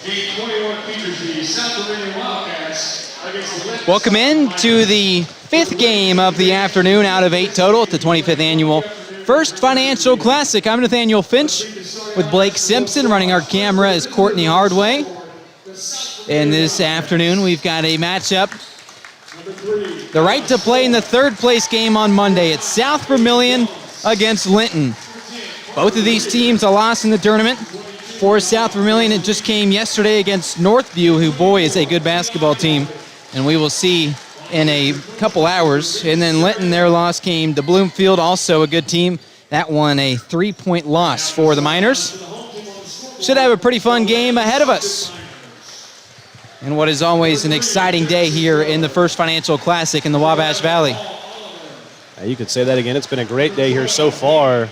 Game 21 features the South Vermillion Wildcats against the Linton. Welcome in to the fifth game of the afternoon out of 8 total at the 25th Annual First Financial Classic. I'm Nathaniel Finch with Blake Simpson. Running our camera is Courtney Hardway. And this afternoon we've got a matchup. The right to play in the third place game on Monday. It's South Vermillion against Linton. Both of these teams a loss in the tournament. For South Vermillion, it just came yesterday against Northview, who, boy, is a good basketball team. And we will see in a couple hours. And then Linton, their loss came to Bloomfield, also a good team. That one a 3-point loss for the Miners. Should have a pretty fun game ahead of us. And what is always an exciting day here in the First Financial Classic in the Wabash Valley. You could say that again. It's been a great day here so far.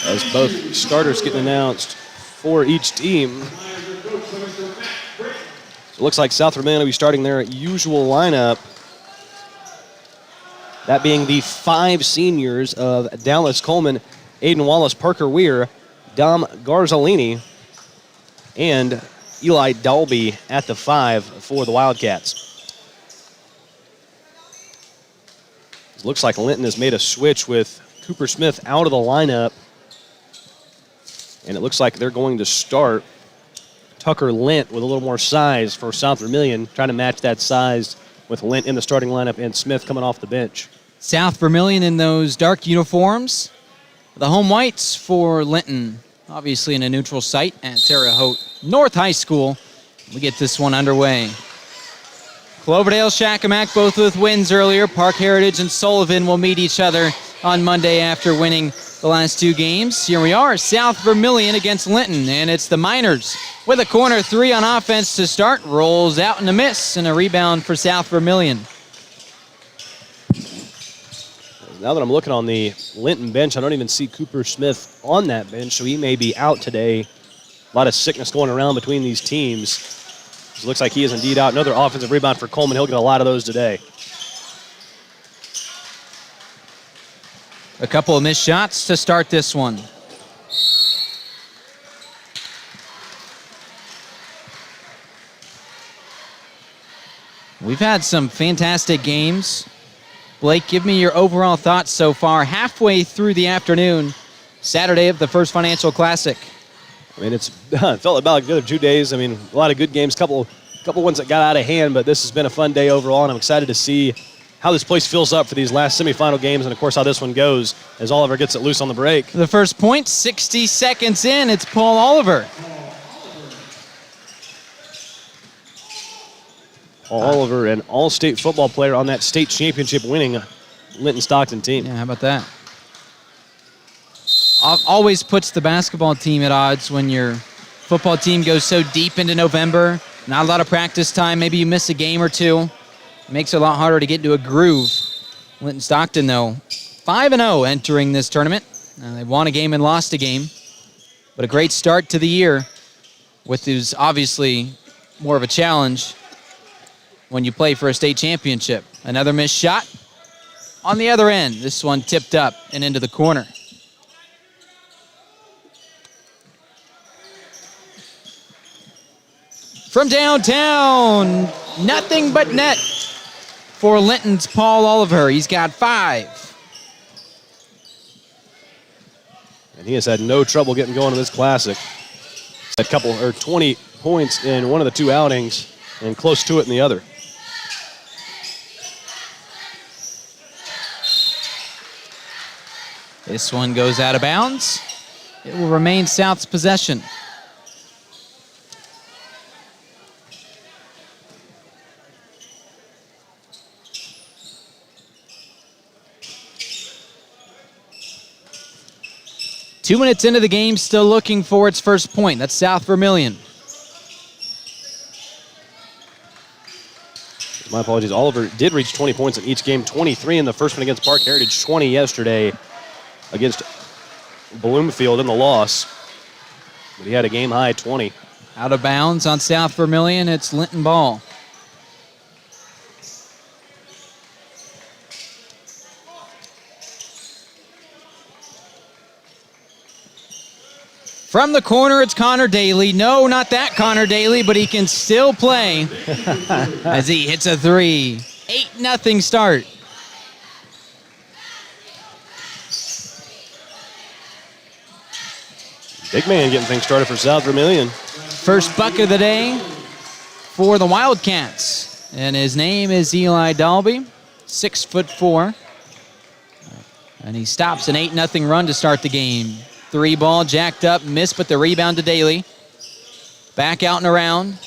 As both starters getting announced for each team. So it looks like South Vermillion will be starting their usual lineup. That being the 5 seniors of Dallas Coleman, Aiden Wallace, Parker Weir, Dom Garzalini, and Eli Dalby at the 5 for the Wildcats. It looks like Linton has made a switch with Cooper Smith out of the lineup. And it looks like they're going to start Tucker Lint with a little more size for South Vermillion, trying to match that size with Lint in the starting lineup and Smith coming off the bench. South Vermillion in those dark uniforms. The home whites for Linton, obviously in a neutral site at Terre Haute North High School. We get this one underway. Cloverdale, Shakamak, both with wins earlier. Park Heritage and Sullivan will meet each other on Monday after winning the last 2 games. Here we are, South Vermillion against Linton, and it's the Miners with a corner 3 on offense to start. Rolls out and a miss, and a rebound for South Vermillion. Now that I'm looking on the Linton bench, I don't even see Cooper Smith on that bench, so he may be out today. A lot of sickness going around between these teams. It looks like he is indeed out. Another offensive rebound for Coleman. He'll get a lot of those today. A couple of missed shots to start this one. We've had some fantastic games. Blake, give me your overall thoughts so far. Halfway through the afternoon, Saturday of the First Financial Classic. I mean, it felt about the other 2 days. I mean, a lot of good games, couple ones that got out of hand, but this has been a fun day overall, and I'm excited to see how this place fills up for these last semifinal games, and of course how this one goes as Oliver gets it loose on the break. The first point, 60 seconds in, it's Paul Oliver. Paul Oliver, an all-state football player on that state championship winning Linton Stockton team. Yeah, how about that? Always puts the basketball team at odds when your football team goes so deep into November. Not a lot of practice time. Maybe you miss a game or 2. It makes it a lot harder to get into a groove. Linton Stockton, though, 5-0 entering this tournament. They won a game and lost a game. But a great start to the year, which is obviously more of a challenge when you play for a state championship. Another missed shot on the other end. This one tipped up and into the corner. From downtown, nothing but net for Linton's Paul Oliver. He's got 5. And he has had no trouble getting going in this classic. He's had 20 points in one of the 2 outings and close to it in the other. This one goes out of bounds. It will remain South's possession. Two minutes into the game, still looking for its first point. That's South Vermillion. My apologies. Oliver did reach 20 points in each game. 23 in the first one against Park Heritage. 20 yesterday against Bloomfield in the loss. But he had a game-high 20. Out of bounds on South Vermillion. It's Linton ball. From the corner, it's Connor Daly. No, not that Connor Daly, but he can still play as he hits a three. 8-0 start. Big man getting things started for South Vermillion. First bucket of the day for the Wildcats. And his name is Eli Dalby, 6'4". And he stops an 8-0 run to start the game. Three ball jacked up, missed, but the rebound to Daly. Back out and around.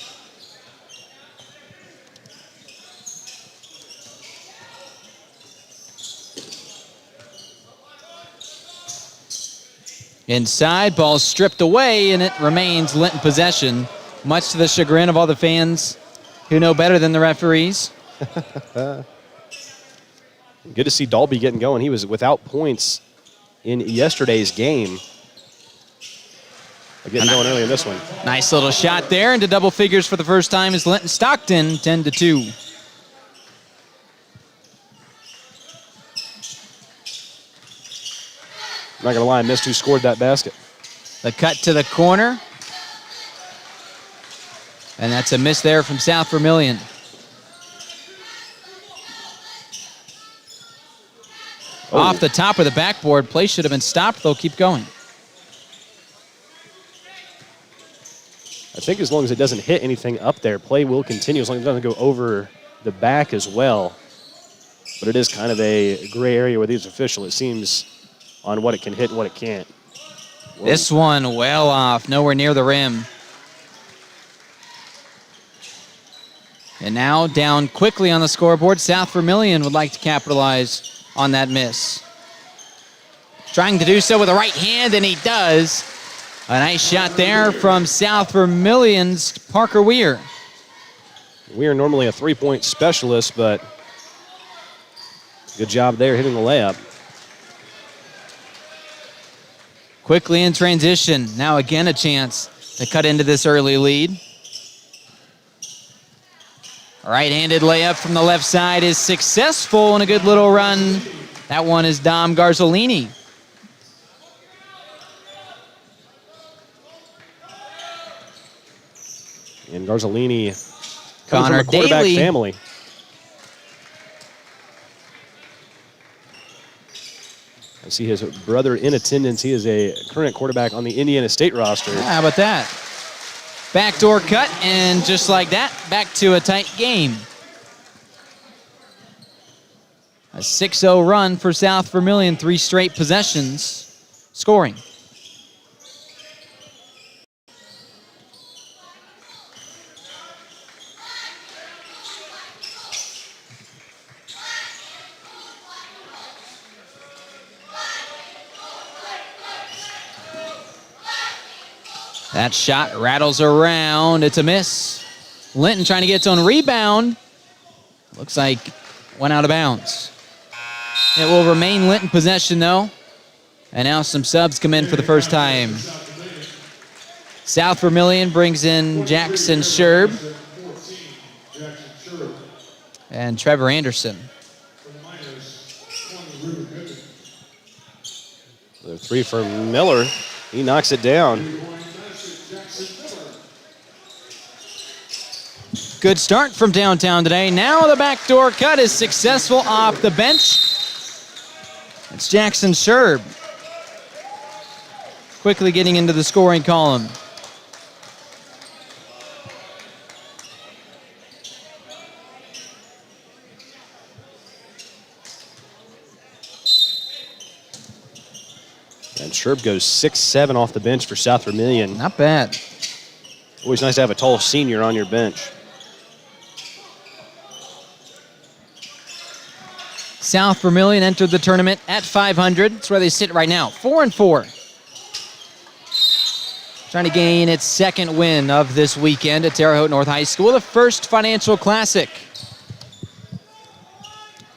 Inside, ball stripped away, and it remains Linton possession, much to the chagrin of all the fans who know better than the referees. Good to see Dalby getting going. He was without points in yesterday's game. Getting going early in this one. Nice little shot there into double figures for the first time as Linton Stockton, 10-2. I'm not going to lie, I missed who scored that basket. The cut to the corner. And that's a miss there from South Vermillion. Oh. Off the top of the backboard. Play should have been stopped. They'll keep going. I think as long as it doesn't hit anything up there, play will continue as long as it doesn't go over the back as well. But it is kind of a gray area with these officials. It seems on what it can hit and what it can't. Whoa. This one well off, nowhere near the rim. And now down quickly on the scoreboard. South Vermillion would like to capitalize on that miss. Trying to do so with the right hand, and he does. A nice shot there from South Vermillion's Parker Weir. Weir normally a three-point specialist, but good job there hitting the layup. Quickly in transition. Now again a chance to cut into this early lead. Right-handed layup from the left side is successful, and a good little run. That one is Dom Garzolini. And Garzolini comes Connor from a quarterback Daly. family. I see his brother in attendance. He is a current quarterback on the Indiana State roster. Yeah, how about that? Backdoor cut, and just like that, back to a tight game. A 6-0 run for South Vermillion, 3 straight possessions scoring. That shot rattles around. It's a miss. Linton trying to get its own rebound. Looks like went out of bounds. It will remain Linton possession, though. And now some subs come in for the first time. South Vermillion brings in Jackson Sherb and Trevor Anderson. The three from Miller. He knocks it down. Good start from downtown today. Now the backdoor cut is successful off the bench. It's Jackson Sherb quickly getting into the scoring column. And Sherb goes 6-7 off the bench for South Vermillion. Not bad. Always nice to have a tall senior on your bench. South Vermillion entered the tournament at 500. That's where they sit right now, 4-4. Trying to gain its second win of this weekend at Terre Haute North High School, the first Financial Classic.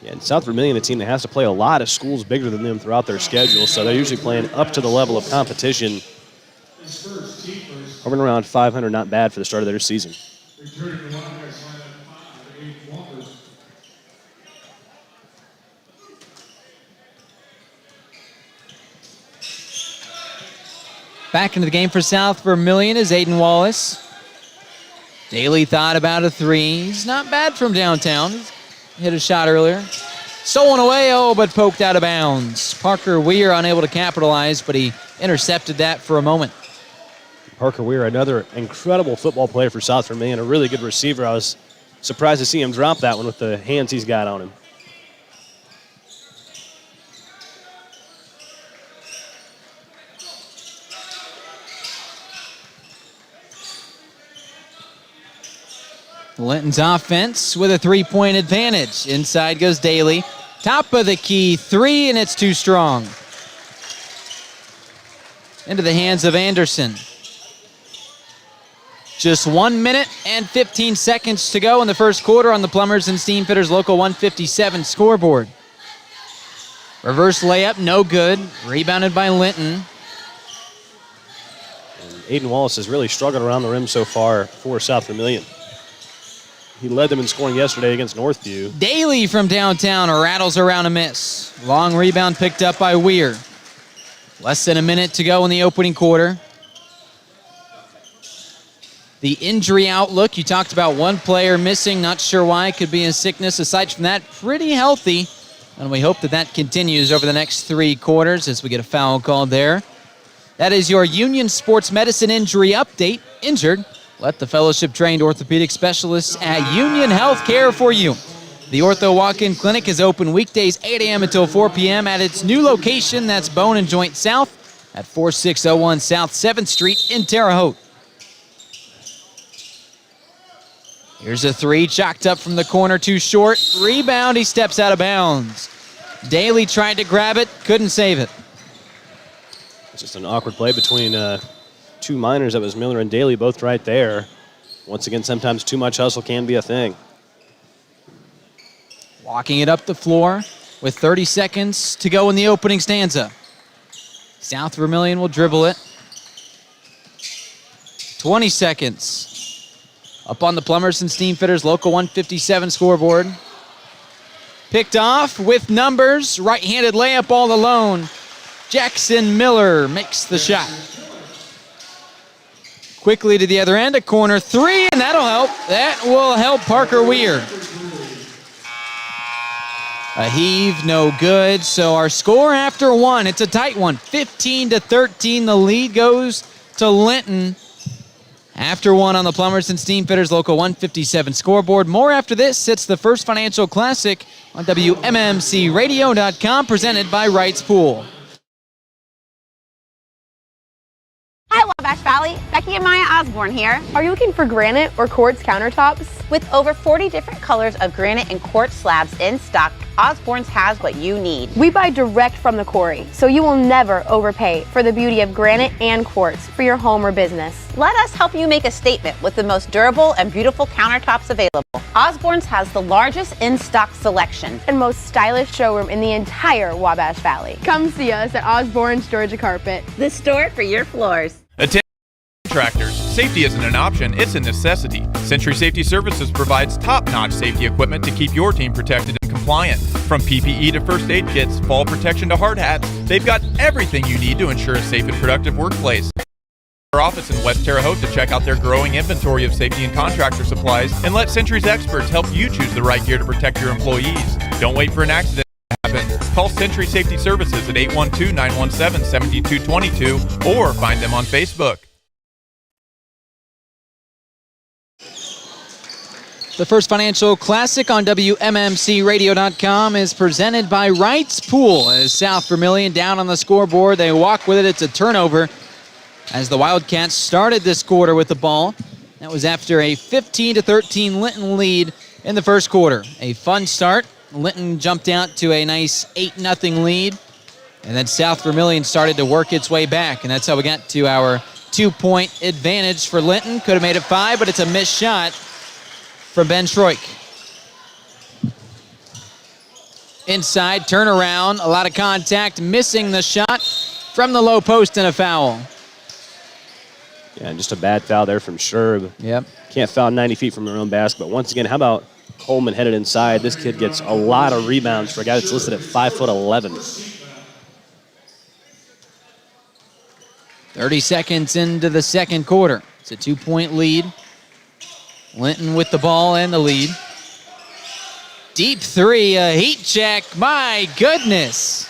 Yeah, and South Vermillion, a team that has to play a lot of schools bigger than them throughout their schedule, so they're usually playing up to the level of competition. Hovering around 500, not bad for the start of their season. Back into the game for South Vermillion is Aiden Wallace. Daly thought about a three. He's not bad from downtown. Hit a shot earlier. Stolen away, but poked out of bounds. Parker Weir unable to capitalize, but he intercepted that for a moment. Parker Weir, another incredible football player for South Vermillion, a really good receiver. I was surprised to see him drop that one with the hands he's got on him. Linton's offense with a 3-point advantage. Inside goes Daly. Top of the key, three, and it's too strong. Into the hands of Anderson. Just 1 minute and 15 seconds to go in the first quarter on the Plumbers and Steamfitters Local 157 scoreboard. Reverse layup, no good. Rebounded by Linton. And Aiden Wallace has really struggled around the rim so far for South Vermillion. He led them in scoring yesterday against Northview. Daly from downtown rattles around a miss. Long rebound picked up by Weir. Less than a minute to go in the opening quarter. The injury outlook, you talked about one player missing, not sure why, it could be a sickness. Aside from that, pretty healthy. And we hope that that continues over the next 3 quarters as we get a foul called there. That is your Union Sports Medicine injury update. Injured? Let the fellowship-trained orthopedic specialists at Union Health care for you. The Ortho Walk-In Clinic is open weekdays 8 a.m. until 4 p.m. at its new location. That's Bone and Joint South at 4601 South 7th Street in Terre Haute. Here's a three, chalked up from the corner, too short. Rebound, he steps out of bounds. Daly tried to grab it, couldn't save it. It's just an awkward play between two minors. That was Miller and Daly, both right there. Once again, sometimes too much hustle can be a thing. Walking it up the floor with 30 seconds to go in the opening stanza. South Vermillion will dribble it. 20 seconds. Up on the Plumbers and Steamfitters Local 157 scoreboard. Picked off with numbers. Right-handed layup all alone. Jackson Miller makes the shot. Quickly to the other end, a corner three, and that'll help. That will help Parker Weir. A heave, no good. So our score after one, it's a tight one. 15-13, the lead goes to Linton. After one on the Plumbers and Steamfitters Local 157 scoreboard. More after this. It's the First Financial Classic on WMMCRadio.com, presented by Wright's Pool. Hi, Wabash Valley. Becky and Maya Osborne here. Are you looking for granite or quartz countertops? With over 40 different colors of granite and quartz slabs in stock, Osborne's has what you need. We buy direct from the quarry, so you will never overpay for the beauty of granite and quartz for your home or business. Let us help you make a statement with the most durable and beautiful countertops available. Osborne's has the largest in-stock selection and most stylish showroom in the entire Wabash Valley. Come see us at Osborne's Georgia Carpet, the store for your floors. Attention contractors. Safety isn't an option, it's a necessity. Century Safety Services provides top-notch safety equipment to keep your team protected and compliant. From PPE to first aid kits, fall protection to hard hats, they've got everything you need to ensure a safe and productive workplace. Our office in West Terre Haute to check out their growing inventory of safety and contractor supplies, and let Century's experts help you choose the right gear to protect your employees. Don't wait for an accident to happen. Call Century Safety Services at 812-917-7222 or find them on Facebook. The First Financial Classic on WMMCRadio.com is presented by Wright's Pool. As South Vermillion down on the scoreboard, they walk with it. It's a turnover as the Wildcats started this quarter with the ball. That was after a 15-13 Linton lead in the first quarter. A fun start. Linton jumped out to a nice 8-0 lead. And then South Vermillion started to work its way back. And that's how we got to our 2-point advantage for Linton. Could have made it 5, but it's a missed shot from Ben Schroik. Inside, turnaround, a lot of contact, missing the shot from the low post and a foul. Yeah, just a bad foul there from Sherb. Yep. Can't foul 90 feet from their own basket. But once again, how about Coleman headed inside? This kid gets a lot of rebounds for a guy that's listed at 5'11". 30 seconds into the second quarter. It's a 2-point lead. Linton with the ball and the lead. Deep three, a heat check. My goodness.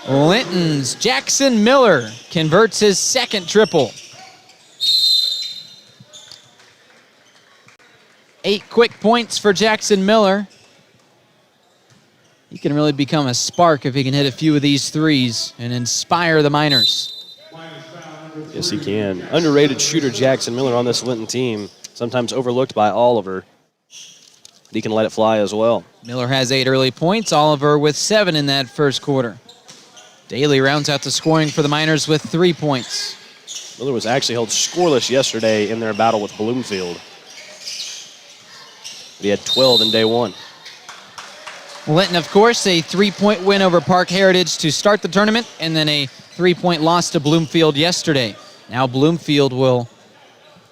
Linton's Jackson Miller converts his second triple. 8 quick points for Jackson Miller. He can really become a spark if he can hit a few of these threes and inspire the Miners. Yes, he can. Underrated shooter Jackson Miller on this Linton team. Sometimes overlooked by Oliver. But he can let it fly as well. Miller has 8 early points. Oliver with 7 in that first quarter. Daly rounds out the scoring for the Miners with 3 points. Miller was actually held scoreless yesterday in their battle with Bloomfield. But he had 12 in day one. Linton, of course, a 3-point win over Park Heritage to start the tournament, and then a 3-point loss to Bloomfield yesterday. Now Bloomfield will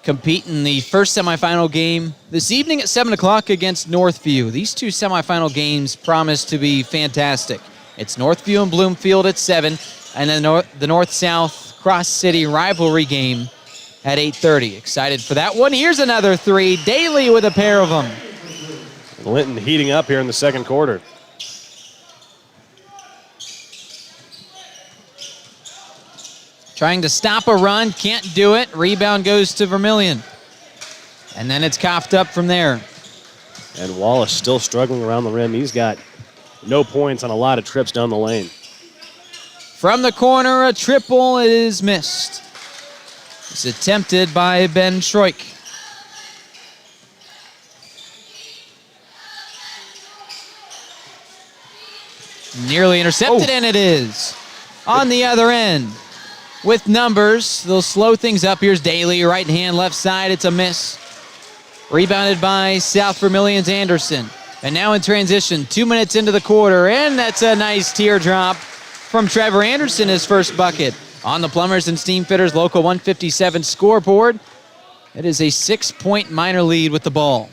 compete in the first semifinal game this evening at 7 o'clock against Northview. These two semifinal games promise to be fantastic. It's Northview and Bloomfield at 7, and then the North-South cross-city rivalry game at 8:30. Excited for that one. Here's another 3. Daly with a pair of them. Linton heating up here in the second quarter. Trying to stop a run, can't do it. Rebound goes to Vermillion. And then it's coughed up from there. And Wallace still struggling around the rim. He's got no points on a lot of trips down the lane. From the corner, a triple is missed. It's attempted by Ben Schroik. Nearly intercepted, and it is. On the other end, with numbers, they'll slow things up. Here's Daly, right hand, left side. It's a miss. Rebounded by South Vermillion's Anderson. And now in transition, 2 minutes into the quarter, and that's a nice teardrop from Trevor Anderson, his first bucket. On the Plumbers and Steam Fitters Local 157 scoreboard, it is a 6-point Miner lead with the ball.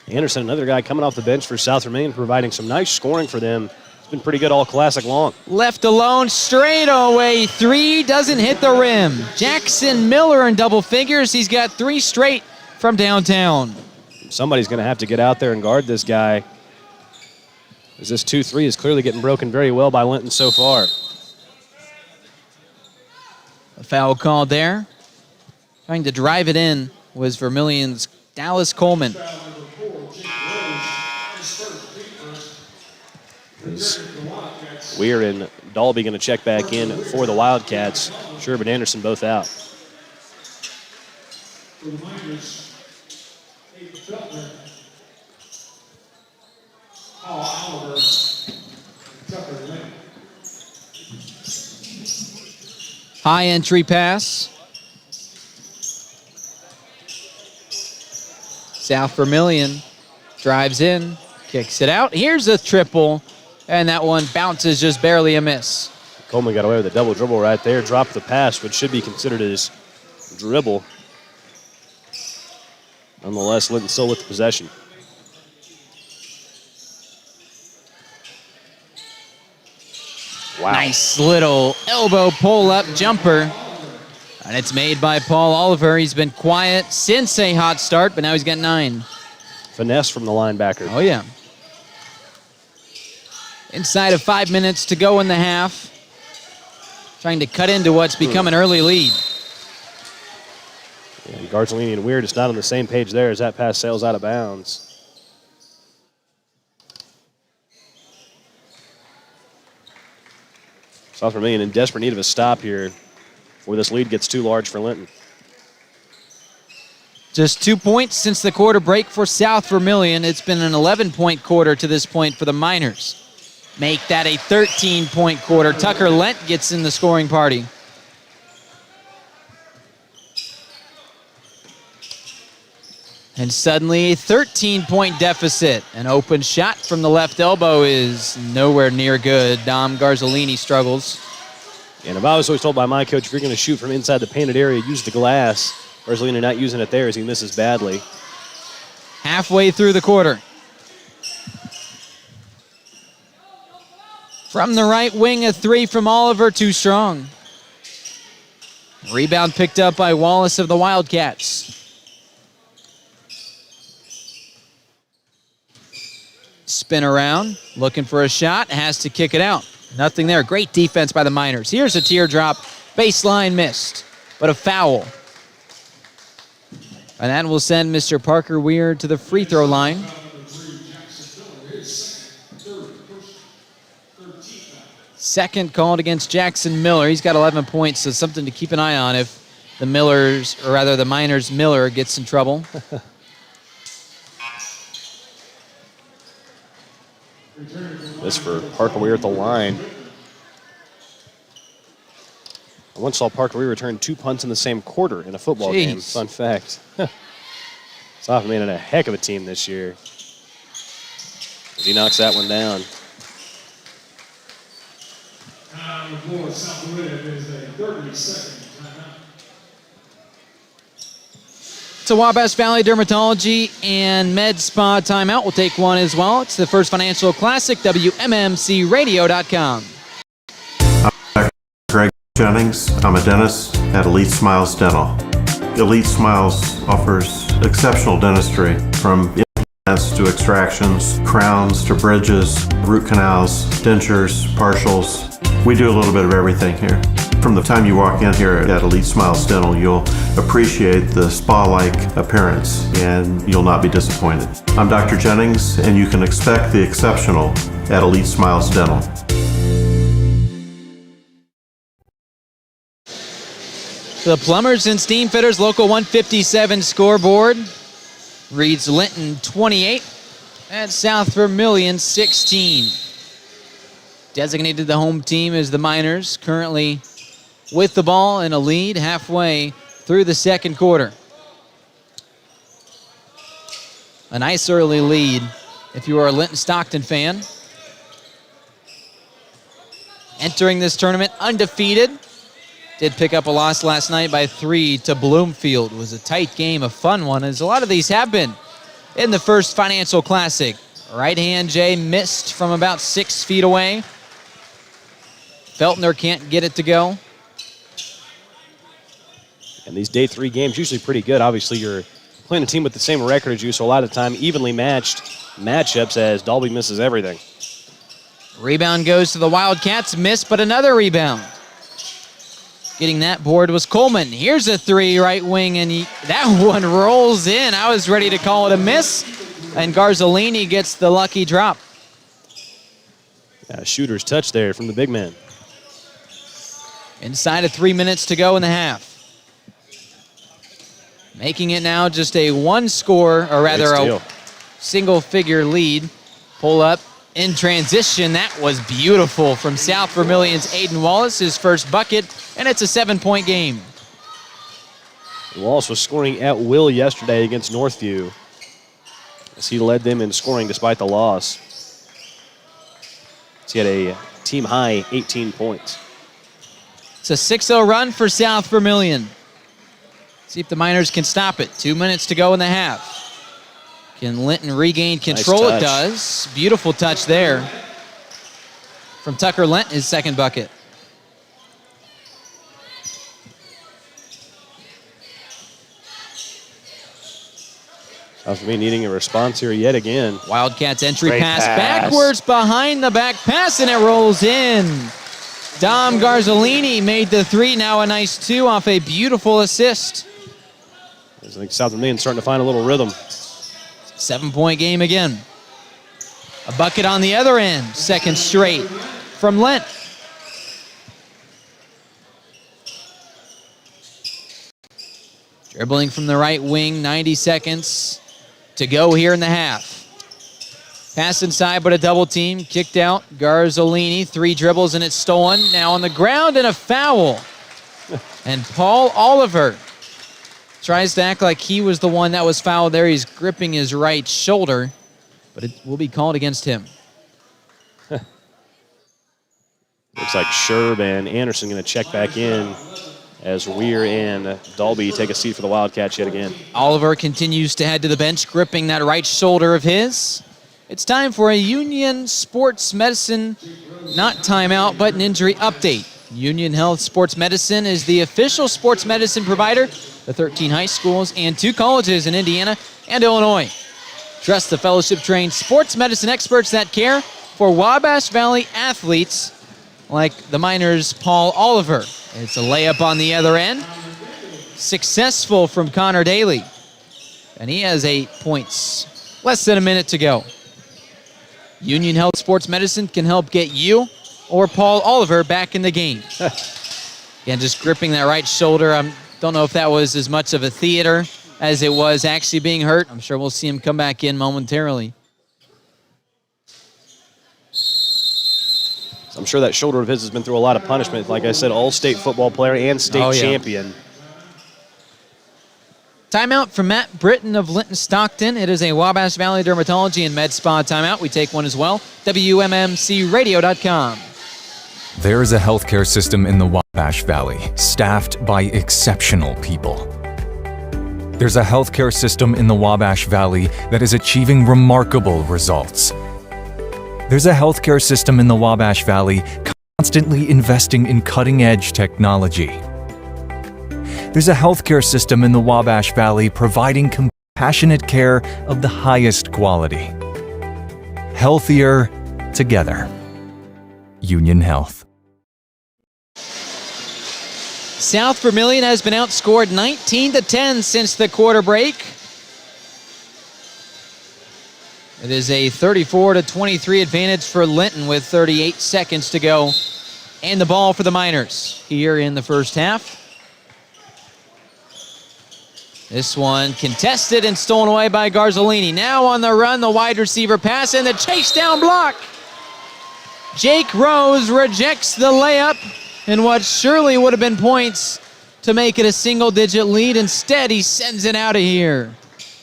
Anderson, another guy coming off the bench for South Vermillion, providing some nice scoring for them. It's been pretty good all classic long. Left alone, straight away, 3, doesn't hit the rim. Jackson Miller in double figures. He's got 3 straight from downtown. Somebody's going to have to get out there and guard this guy, as this 2-3 is clearly getting broken very well by Linton so far. A foul called there. Trying to drive it in was Vermillion's Dallas Coleman. Weir and Dalby going to check back in for the Wildcats. Sherb and Anderson both out. For the Miners, Aiden Feltner, Paul Oliver, Tucker Lynn. High entry pass. South Vermillion drives in, kicks it out. Here's a triple, and that one bounces just barely a miss. Coleman got away with a double dribble right there, dropped the pass, which should be considered his dribble. Nonetheless, Linton still with the possession. Wow. Nice little elbow pull-up jumper. And it's made by Paul Oliver. He's been quiet since a hot start, but now he's got 9. Finesse from the linebacker. Oh, yeah. Inside of 5 minutes to go in the half. Trying to cut into what's become an early lead. And Garzolini and Weir just not on the same page there as that pass sails out of bounds. South Vermillion in desperate need of a stop here before this lead gets too large for Linton. Just 2 points since the quarter break for South Vermillion. It's been an 11-point quarter to this point for the Miners. Make that a 13-point quarter. Tucker Lent gets in the scoring party. And suddenly a 13-point deficit. An open shot from the left elbow is nowhere near good. Dom Garzolini struggles. And I was always told by my coach, if you're going to shoot from inside the painted area, use the glass. Garzolini not using it there as he misses badly. Halfway through the quarter. From the right wing, a 3 from Oliver, too strong. Rebound picked up by Wallace of the Wildcats. Spin around, looking for a shot, has to kick it out. Nothing there. Great defense by the Miners. Here's a teardrop. Baseline missed, but a foul. And that will send Mr. Parker Weir to the free throw line. Second called against Jackson Miller. He's got 11 points, so something to keep an eye on if the Miners Miller gets in trouble. This for Parker Weir at the line. I once saw Parker Weir return 2 punts in the same quarter in a football game. Fun fact. Sophomore in a heck of a team this year. He knocks that one down. For South Florida, there's a 30-second timeout. It's a Wabash Valley Dermatology and Med Spa timeout. We'll take one as well. It's the First Financial Classic, WMMCRadio.com. I'm Greg Jennings. I'm a dentist at Elite Smiles Dental. Elite Smiles offers exceptional dentistry from implants to extractions, crowns to bridges, root canals, dentures, partials. We do a little bit of everything here. From the time you walk in here at Elite Smiles Dental, you'll appreciate the spa-like appearance and you'll not be disappointed. I'm Dr. Jennings, and you can expect the exceptional at Elite Smiles Dental. The Plumbers and Steam Fitters Local 157 scoreboard reads Linton 28 and South Vermillion 16. Designated the home team is the Miners, currently with the ball in a lead halfway through the second quarter. A nice early lead if you are a Linton Stockton fan. Entering this tournament undefeated. Did pick up a loss last night by 3 to Bloomfield. It was a tight game, a fun one, as a lot of these have been in the First Financial Classic. Right hand Jay missed from about 6 feet away. Feltner can't get it to go. And these day 3 games usually pretty good. Obviously, you're playing a team with the same record as you, so a lot of the time evenly matched matchups as Dalby misses everything. Rebound goes to the Wildcats, missed, but another rebound. Getting that board was Coleman. Here's a 3 right wing, and that one rolls in. I was ready to call it a miss, and Garzolini gets the lucky drop. Yeah, shooter's touch there from the big man. Inside of 3 minutes to go in the half. Making it now just a one-score, or rather a single-figure lead. Pull up in transition. That was beautiful from South Vermillion's Aiden Wallace, his first bucket, and it's a 7-point game. Wallace was scoring at will yesterday against Northview as he led them in scoring despite the loss. So he had a team-high 18 points. It's a 6-0 run for South Vermillion. See if the Miners can stop it. 2 minutes to go in the half. Can Linton regain control? Nice touch. It does. Beautiful touch there from Tucker Linton, his second bucket. South Vermillion needing a response here yet again. Wildcats entry Great pass pass. backwards behind the back pass, and it rolls in. Dom Garzolini made the 3, now a nice 2 off a beautiful assist. I think South Vermillion's starting to find a little rhythm. 7-point game again. A bucket on the other end, second straight from Lent. Dribbling from the right wing, 90 seconds to go here in the half. Pass inside, but a double team, kicked out. Garzolini, 3 dribbles and it's stolen. Now on the ground and a foul. And Paul Oliver tries to act like he was the one that was fouled there. He's gripping his right shoulder, but it will be called against him. Looks like Sherb and Anderson going to check back in as Weir and Dalby take a seat for the Wildcats yet again. Oliver continues to head to the bench, gripping that right shoulder of his. It's time for a Union Sports Medicine, not timeout, but an injury update. Union Health Sports Medicine is the official sports medicine provider to 13 high schools and 2 colleges in Indiana and Illinois. Trust the fellowship-trained sports medicine experts that care for Wabash Valley athletes like the Miners' Paul Oliver. It's a layup on the other end. Successful from Connor Daly. And he has 8 points. Less than a minute to go. Union Health Sports Medicine can help get you or Paul Oliver back in the game. Again, just gripping that right shoulder. I don't know if that was as much of a theater as it was actually being hurt. I'm sure we'll see him come back in momentarily. I'm sure that shoulder of his has been through a lot of punishment. Like I said, all-state football player and state champion. Timeout from Matt Britton of Linton Stockton. It is a Wabash Valley Dermatology and Med Spa timeout. We take one as well. WMMCradio.com. There is a healthcare system in the Wabash Valley, staffed by exceptional people. There's a healthcare system in the Wabash Valley that is achieving remarkable results. There's a healthcare system in the Wabash Valley constantly investing in cutting-edge technology. There's a healthcare system in the Wabash Valley providing compassionate care of the highest quality. Healthier together. Union Health. South Vermillion has been outscored 19-10 since the quarter break. It is a 34-23 advantage for Linton with 38 seconds to go. And the ball for the Miners here in the first half. This one contested and stolen away by Garzolini. Now on the run, the wide receiver pass and the chase down block. Jake Rose rejects the layup in what surely would have been points to make it a single-digit lead. Instead, he sends it out of here.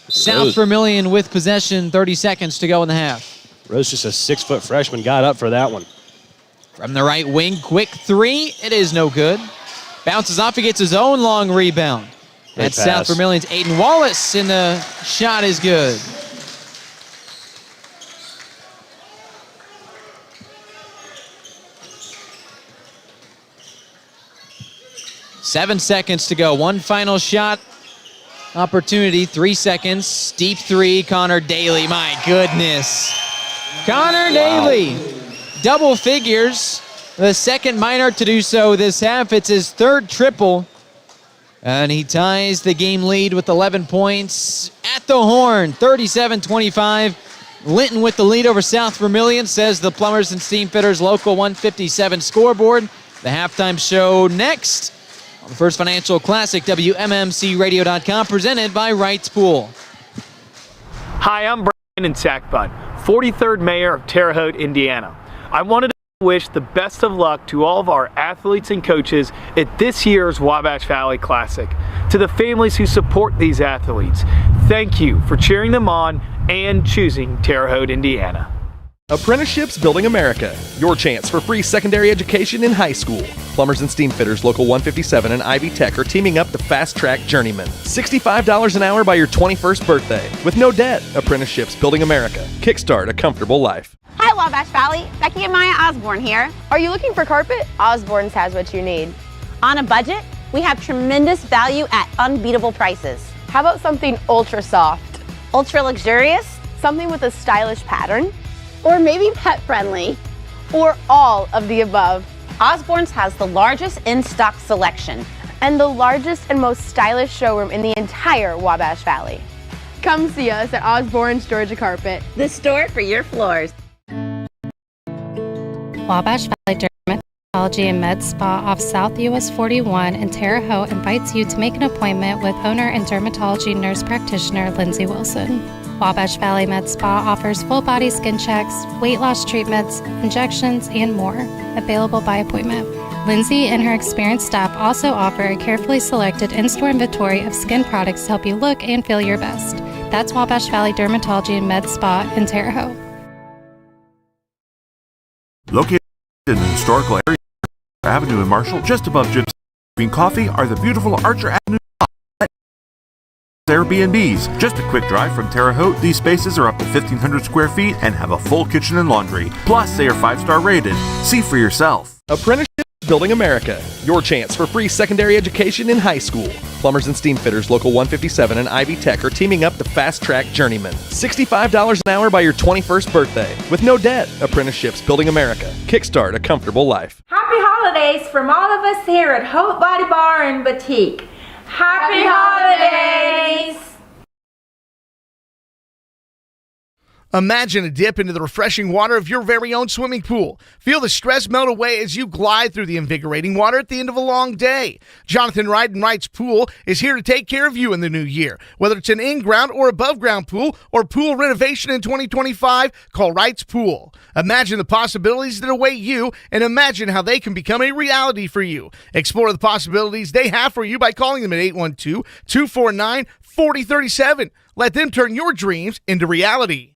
South Vermillion with possession, 30 seconds to go in the half. Rose, just a 6-foot freshman, got up for that one. From the right wing, quick three. It is no good. Bounces off, he gets his own long rebound. That's South Vermillion's Aiden Wallace, and the shot is good. Seven seconds to go. One final shot opportunity. 3 seconds. Deep three. Connor Daly. My goodness. Connor Daly. Double figures. The second Miner to do so this half. It's his third triple. And he ties the game lead with 11 points at the horn. 37-25. Linton with the lead over South Vermillion, says the Plumbers and Steamfitters Local 157 scoreboard. The halftime show next on the First Financial Classic, WMMCradio.com, presented by Wright's Pool. Hi, I'm Brandon Sackbut, 43rd Mayor of Terre Haute, Indiana. I wanted to wish the best of luck to all of our athletes and coaches at this year's Wabash Valley Classic. To the families who support these athletes, thank you for cheering them on and choosing Terre Haute, Indiana. Apprenticeships Building America, your chance for free secondary education in high school. Plumbers and Steamfitters Local 157 and Ivy Tech are teaming up to fast-track journeymen. $65 an hour by your 21st birthday. With no debt. Apprenticeships Building America. Kickstart a comfortable life. Hi, Wabash Valley. Becky and Maya Osborne here. Are you looking for carpet? Osborne's has what you need. On a budget, we have tremendous value at unbeatable prices. How about something ultra soft? Ultra luxurious? Something with a stylish pattern? Or maybe pet friendly? Or all of the above? Osborne's has the largest in-stock selection and the largest and most stylish showroom in the entire Wabash Valley. Come see us at Osborne's Georgia Carpet, the store for your floors. Wabash Valley Dermatology and Med Spa off South US 41 in Terre Haute invites you to make an appointment with owner and dermatology nurse practitioner Lindsay Wilson. Wabash Valley Med Spa offers full-body skin checks, weight loss treatments, injections, and more, available by appointment. Lindsay and her experienced staff also offer a carefully selected in-store inventory of skin products to help you look and feel your best. That's Wabash Valley Dermatology and Med Spa in Terre Haute. Located in the historical area of Avenue in Marshall, just above Jim's Green Coffee, are the beautiful Archer Avenue Airbnbs. Just a quick drive from Terre Haute, these spaces are up to 1,500 square feet and have a full kitchen and laundry. Plus, they are 5-star rated. See for yourself. Apprenticeships Building America. Your chance for free secondary education in high school. Plumbers and Steam Fitters Local 157 and Ivy Tech are teaming up to fast-track journeyman. $65 an hour by your 21st birthday. With no debt. Apprenticeships Building America. Kickstart a comfortable life. Happy holidays from all of us here at Hope Body Bar and Boutique. Happy holidays! Imagine a dip into the refreshing water of your very own swimming pool. Feel the stress melt away as you glide through the invigorating water at the end of a long day. Jonathan Wright and Wright's Pool is here to take care of you in the new year. Whether it's an in-ground or above-ground pool or pool renovation in 2025, call Wright's Pool. Imagine the possibilities that await you and imagine how they can become a reality for you. Explore the possibilities they have for you by calling them at 812-249-4037. Let them turn your dreams into reality.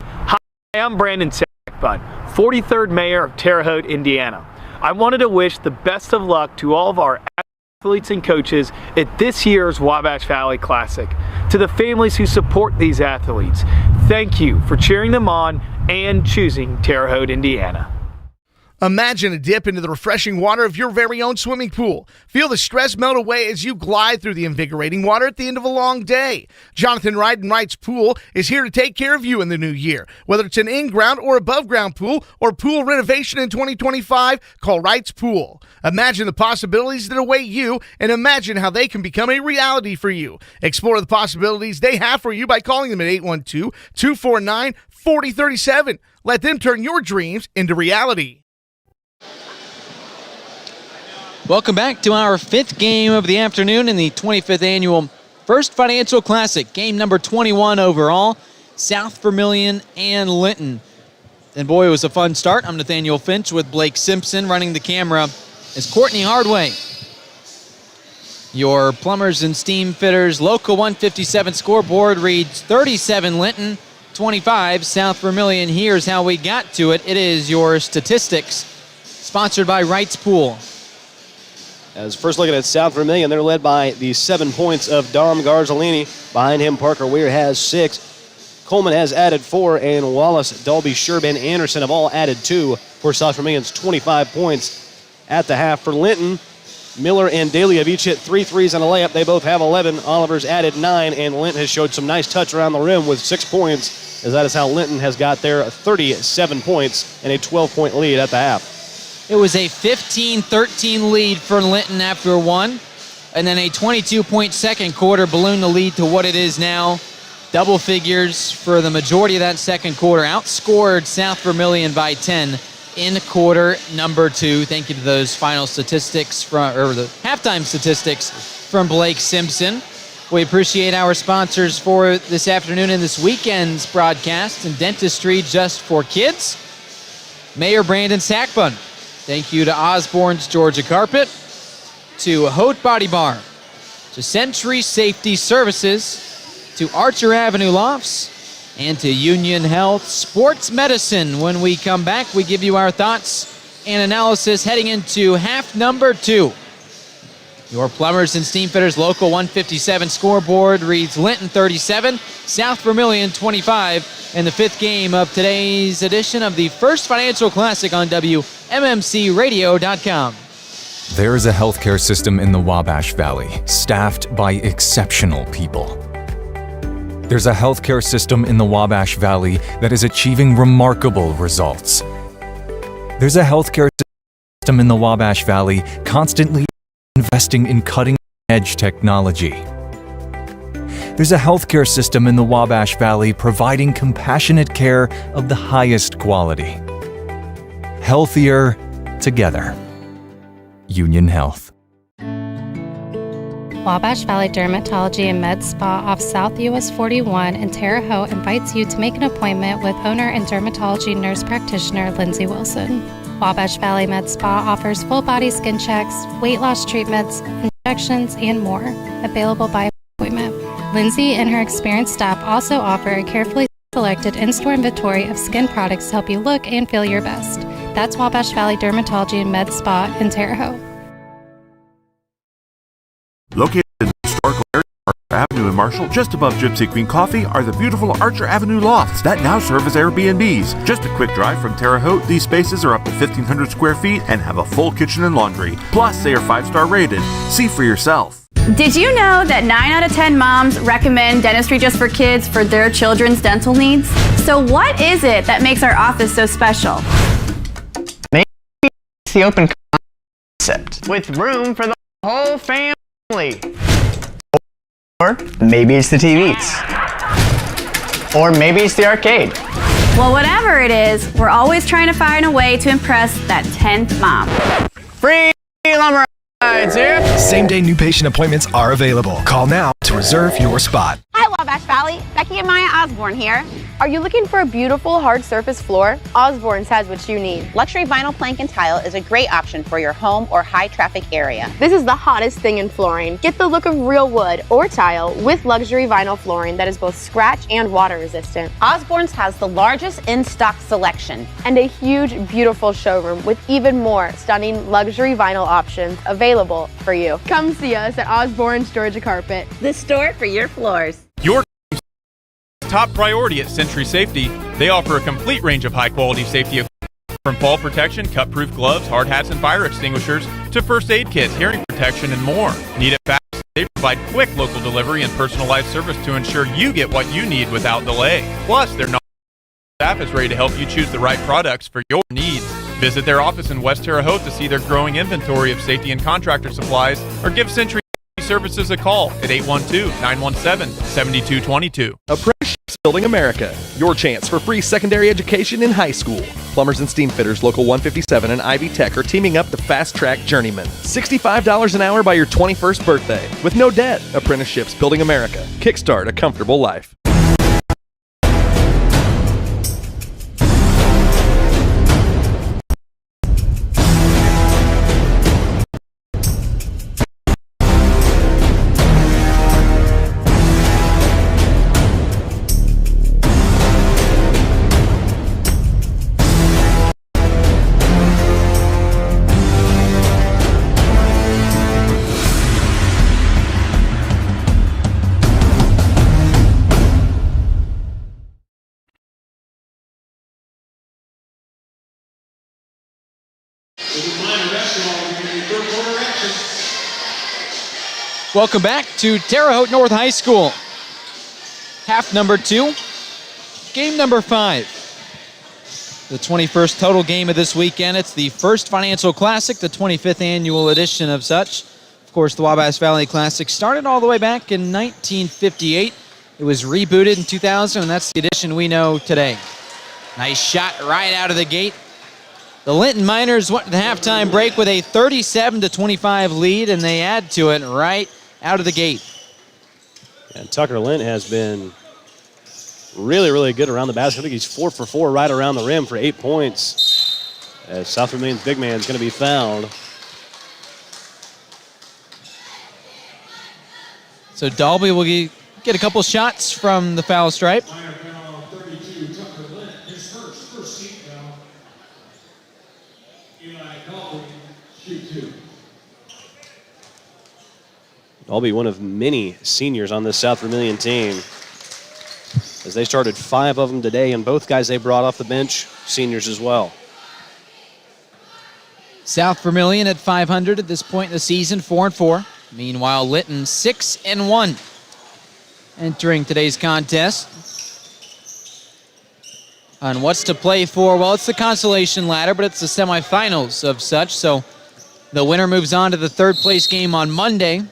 Hi, I'm Brandon Sackbun, 43rd Mayor of Terre Haute, Indiana. I wanted to wish the best of luck to all of our athletes and coaches at this year's Wabash Valley Classic. To the families who support these athletes, thank you for cheering them on and choosing Terre Haute, Indiana. Imagine a dip into the refreshing water of your very own swimming pool. Feel the stress melt away as you glide through the invigorating water at the end of a long day. Jonathan Wright and Wright's Pool is here to take care of you in the new year. Whether it's an in-ground or above-ground pool or pool renovation in 2025, call Wright's Pool. Imagine the possibilities that await you and imagine how they can become a reality for you. Explore the possibilities they have for you by calling them at 812-249-4037. Let them turn your dreams into reality. Welcome back to our fifth game of the afternoon in the 25th Annual First Financial Classic. Game number 21 overall, South Vermillion and Linton. And boy, it was a fun start. I'm Nathaniel Finch with Blake Simpson running the camera as Courtney Hardway. Your Plumbers and Steam Fitters Local 157 scoreboard reads 37 Linton, 25 South Vermillion. Here's how we got to it. It is your statistics, sponsored by Wright's Pool. As first looking at South Vermillion, they're led by the 7 points of Dom Garzolini. Behind him, Parker Weir has 6. Coleman has added 4, and Wallace, Dalby, Sherbin, Anderson have all added 2 for South Vermillion's 25 points at the half. For Linton, Miller and Daly have each hit 3 threes and a layup. They both have 11. Oliver's added 9, and Linton has showed some nice touch around the rim with 6 points, as that is how Linton has got their 37 points and a 12-point lead at the half. It was a 15-13 lead for Linton after one, and then a 22-point second quarter ballooned the lead to what it is now. Double figures for the majority of that second quarter. Outscored South Vermillion by 10 in quarter number 2. Thank you to those final statistics or the halftime statistics from Blake Simpson. We appreciate our sponsors for this afternoon and this weekend's broadcast and Dentistry Just for Kids. Mayor Brandon Sackbun. Thank you to Osborne's Georgia Carpet, to Haute Body Bar, to Century Safety Services, to Archer Avenue Lofts, and to Union Health Sports Medicine. When we come back, we give you our thoughts and analysis heading into half number 2. Your Plumbers and Steam Fitters Local 157 scoreboard reads Linton 37, South Vermillion 25, in the fifth game of today's edition of the First Financial Classic on WMMCRadio.com. There is a healthcare system in the Wabash Valley, staffed by exceptional people. There's a healthcare system in the Wabash Valley that is achieving remarkable results. There's a healthcare system in the Wabash Valley constantly investing in cutting-edge technology. There's a healthcare system in the Wabash Valley providing compassionate care of the highest quality. Healthier together. Union Health. Wabash Valley Dermatology and Med Spa off South US 41 in Terre Haute invites you to make an appointment with owner and dermatology nurse practitioner Lindsay Wilson. Wabash Valley Med Spa offers full body skin checks, weight loss treatments, injections, and more, available by appointment. Lindsay and her experienced staff also offer a carefully selected in-store inventory of skin products to help you look and feel your best. That's Wabash Valley Dermatology and Med Spa in Terre Haute. Located in the historical area of Archer Avenue in Marshall, just above Gypsy Queen Coffee, are the beautiful Archer Avenue lofts that now serve as Airbnbs. Just a quick drive from Terre Haute, these spaces are up to 1,500 square feet and have a full kitchen and laundry. Plus, they are 5-star rated. See for yourself. Did you know that 9 out of 10 moms recommend dentistry just for kids for their children's dental needs? So what is it that makes our office so special? Maybe it's the open concept with room for the whole family. Or maybe it's the TVs. Or maybe it's the arcade. Well, whatever it is, we're always trying to find a way to impress that 10th mom. Free lumber rides here. Same-day new patient appointments are available. Call now to reserve your spot. Hi, Wabash Valley. Becky and Maya Osborne here. Are you looking for a beautiful hard surface floor? Osborne's has what you need. Luxury vinyl plank and tile is a great option for your home or high traffic area. This is the hottest thing in flooring. Get the look of real wood or tile with luxury vinyl flooring that is both scratch and water resistant. Osborne's has the largest in-stock selection and a huge, beautiful showroom with even more stunning luxury vinyl options available for you. Come see us at Osborne's Georgia Carpet, the store for your floors. Your top priority at Century Safety. They offer a complete range of high-quality safety equipment, from fall protection, cut-proof gloves, hard hats, and fire extinguishers, to first aid kits, hearing protection, and more. Need it fast? They provide quick local delivery and personalized service to ensure you get what you need without delay. Plus, their staff is ready to help you choose the right products for your needs. Visit their office in West Terre Haute to see their growing inventory of safety and contractor supplies, or give Century Services a call at 812-917-7222. Apprenticeships Building America, your chance for free secondary education in high school. Plumbers and steam fitters, Local 157 and Ivy Tech are teaming up to fast-track journeymen. $65 an hour by your 21st birthday. With no debt. Apprenticeships Building America. Kickstart a comfortable life. Welcome back to Terre Haute North High School. Half number 2, game number 5. The 21st total game of this weekend. It's the First Financial Classic, the 25th annual edition of such. Of course, the Wabash Valley Classic started all the way back in 1958. It was rebooted in 2000, and that's the edition we know today. Nice shot right out of the gate. The Linton Miners went to the halftime break with a 37-25 lead, and they add to it right out of the gate. And Tucker Linton has been really, really good around the basket. I think he's 4 for 4 right around the rim for 8 points. As South Vermillion's big man is going to be fouled. So Dalby will get a couple shots from the foul stripe. Dalby, one of many seniors on this South Vermillion team, as they started 5 of them today, and both guys they brought off the bench, seniors as well. South Vermillion at 500 at this point in the season, 4-4. Meanwhile, Linton 6-1 entering today's contest. On what's to play for? Well, it's the consolation ladder, but it's the semifinals of such. So the winner moves on to the third place game on Monday.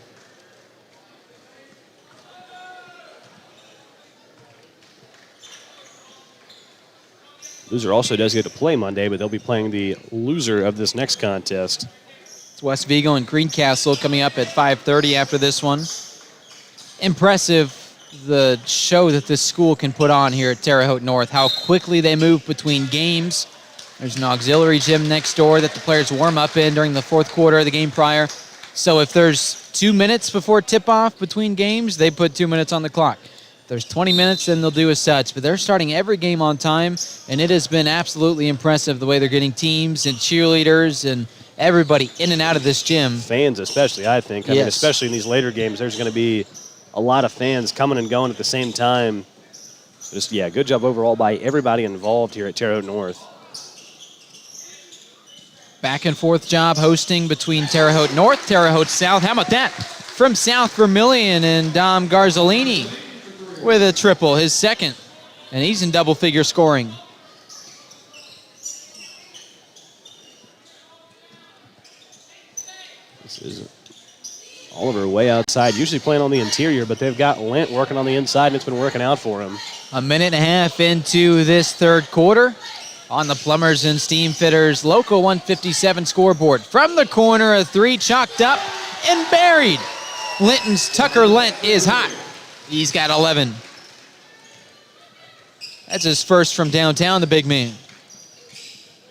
Loser also does get to play Monday, but they'll be playing the loser of this next contest. It's West Vigo and Greencastle coming up at 5:30 after this one. Impressive, the show that this school can put on here at Terre Haute North, how quickly they move between games. There's an auxiliary gym next door that the players warm up in during the fourth quarter of the game prior. So if there's 2 minutes before tip-off between games, they put 2 minutes on the clock. If there's 20 minutes, then they'll do as such. But they're starting every game on time, and it has been absolutely impressive the way they're getting teams and cheerleaders and everybody in and out of this gym. Fans especially, I think. I mean, Yes. especially in these later games, there's going to be a lot of fans coming and going at the same time. Just, yeah, good job overall by everybody involved here at Terre Haute North. Back and forth job hosting between Terre Haute North, Terre Haute South. How about that? From South Vermillion, and Dom Garzolini with a triple, his second. And he's in double-figure scoring. This is Oliver way outside, usually playing on the interior, but they've got Lent working on the inside, and it's been working out for him. A minute and a half into this third quarter on the Plumbers and Steam Fitters Local 157 scoreboard. From the corner, a three chalked up and buried. Linton's Tucker Lent is hot. He's got 11. That's his first from downtown, the big man.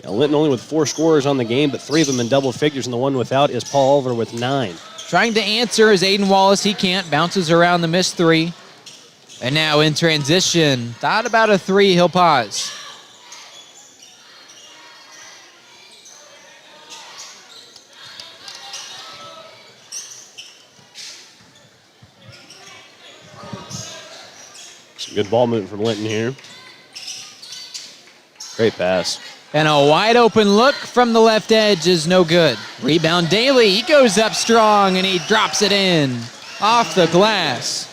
Yeah, Linton only with 4 scorers on the game, but 3 of them in double figures, and the one without is Paul Oliver with 9. Trying to answer is Aiden Wallace. He can't. Bounces around the missed 3. And now in transition. Thought about a 3. He'll pause. Some good ball movement from Linton here. Great pass. And a wide open look from the left edge is no good. Rebound Daly. He goes up strong and he drops it in off the glass.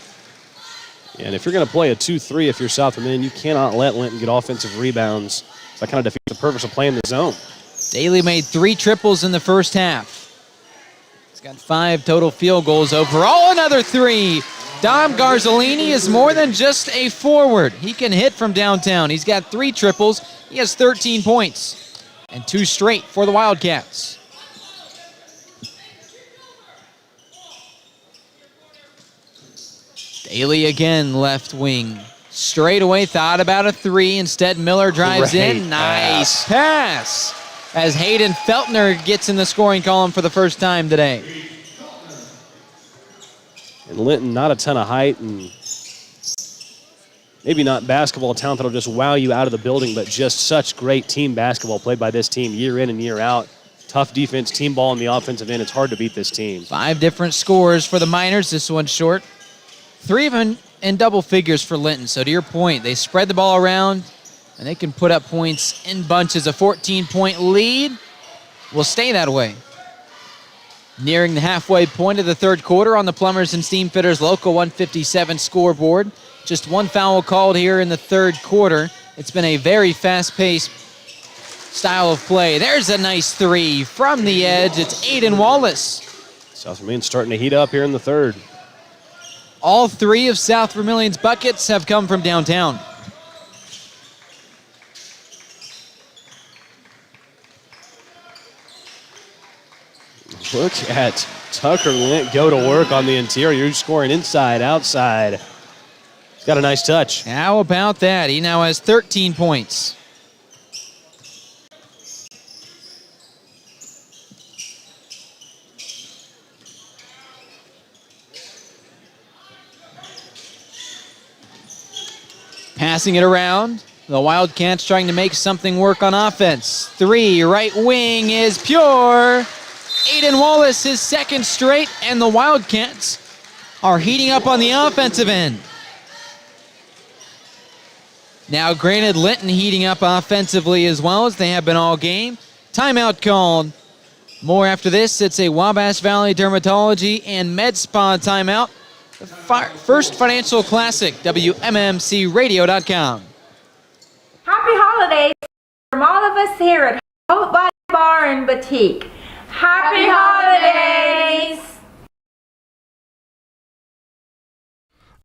Yeah, and if you're going to play a 2-3, if you're South Vermillion, you cannot let Linton get offensive rebounds. That kind of defeats the purpose of playing the zone. Daly made 3 triples in the first half. He's got 5 total field goals overall. Another 3. Dom Garzolini is more than just a forward. He can hit from downtown. He's got 3 triples. He has 13 points and 2 straight for the Wildcats. Daly again, left wing. Straight away, thought about a 3. Instead, Miller drives in. Nice pass. As Hayden Feltner gets in the scoring column for the first time today. And Linton, not a ton of height and maybe not basketball talent that'll just wow you out of the building, but just such great team basketball played by this team year in and year out. Tough defense, team ball on the offensive end. It's hard to beat this team. 5 different scores for the Miners. This one's short. 3 of them in double figures for Linton. So to your point, they spread the ball around and they can put up points in bunches. A 14-point lead will stay that way. Nearing the halfway point of the third quarter on the Plumbers and Steam Fitters Local 157 scoreboard. Just 1 foul called here in the third quarter. It's been a very fast-paced style of play. There's a nice 3 from the edge. It's Aiden Wallace. South Vermillion starting to heat up here in the third. All 3 of South Vermillion's buckets have come from downtown. Look at Tucker Lent go to work on the interior, scoring inside, outside. He's got a nice touch. How about that? He now has 13 points. Passing it around. The Wildcats trying to make something work on offense. 3, right wing is pure. Aiden Wallace, his second straight, and the Wildcats are heating up on the offensive end. Now, granted, Linton heating up offensively as well as they have been all game. Timeout called. More after this. It's a Wabash Valley Dermatology and Med Spa timeout. The First Financial Classic, WMMCRadio.com. Happy holidays from all of us here at Hope Body Bar and Boutique. Happy holidays!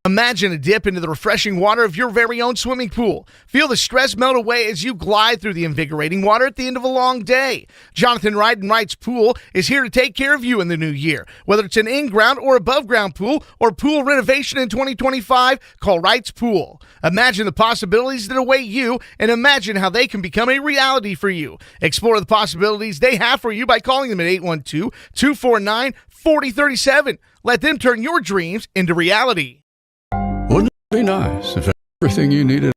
Imagine a dip into the refreshing water of your very own swimming pool. Feel the stress melt away as you glide through the invigorating water at the end of a long day. Jonathan Ryden Wright's Pool is here to take care of you in the new year. Whether it's an in-ground or above-ground pool or pool renovation in 2025, call Wright's Pool. Imagine the possibilities that await you and imagine how they can become a reality for you. Explore the possibilities they have for you by calling them at 812-249-4037. Let them turn your dreams into reality. Wouldn't it be nice if everything you needed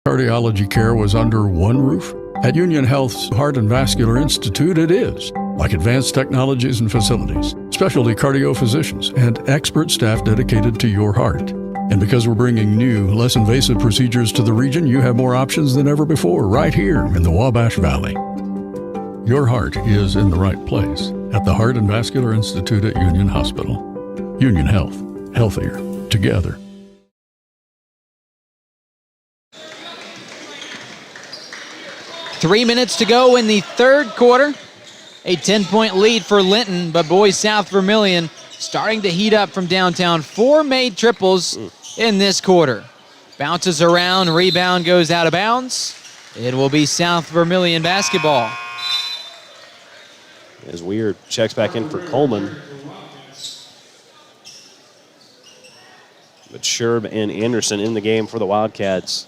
cardiology care was under one roof? At Union Health's Heart and Vascular Institute, it is. like advanced technologies and facilities, specialty cardio physicians, and expert staff dedicated to your heart. And because we're bringing new, less invasive procedures to the region, you have more options than ever before right here in the Wabash Valley. Your heart is in the right place at the Heart and Vascular Institute at Union Hospital. Union Health, healthier together. Three minutes to go in the third quarter. A 10-point lead for Linton, but boys, South Vermillion starting to heat up from downtown. 4 made triples in this quarter. Bounces around, rebound goes out of bounds. It will be South Vermillion basketball. As Weir checks back in for Coleman. But Sherb and Anderson in the game for the Wildcats.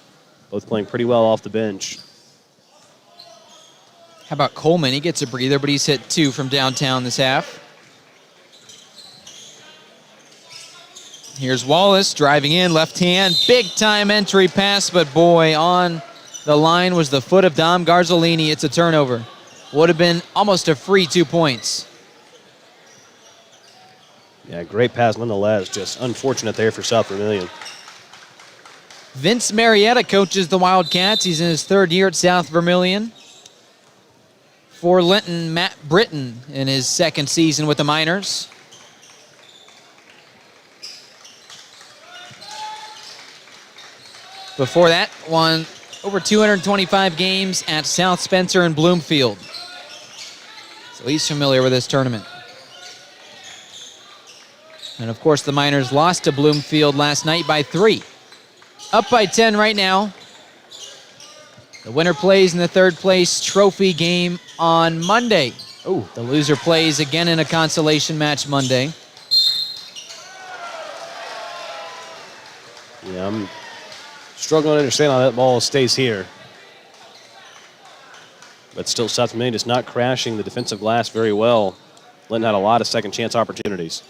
Both playing pretty well off the bench. How about Coleman? He gets a breather, but he's hit 2 from downtown this half. Here's Wallace driving in, left hand, big time entry pass, but boy, on the line was the foot of Dom Garzolini. It's a turnover. Would have been almost a free 2 points. Yeah, great pass nonetheless. Just unfortunate there for South Vermillion. Vince Marietta coaches the Wildcats. He's in his 3rd year at South Vermillion. For Linton, Matt Britton in his 2nd season with the Miners. Before that, won over 225 games at South Spencer and Bloomfield. So he's familiar with this tournament. And of course, the Miners lost to Bloomfield last night by 3. Up by 10 right now. The winner plays in the 3rd place trophy game on Monday. Oh, the loser plays again in a consolation match Monday. Yeah, I'm struggling to understand how that ball stays here. But still, South Vermillion just not crashing the defensive glass very well. Linton had a lot of second chance opportunities.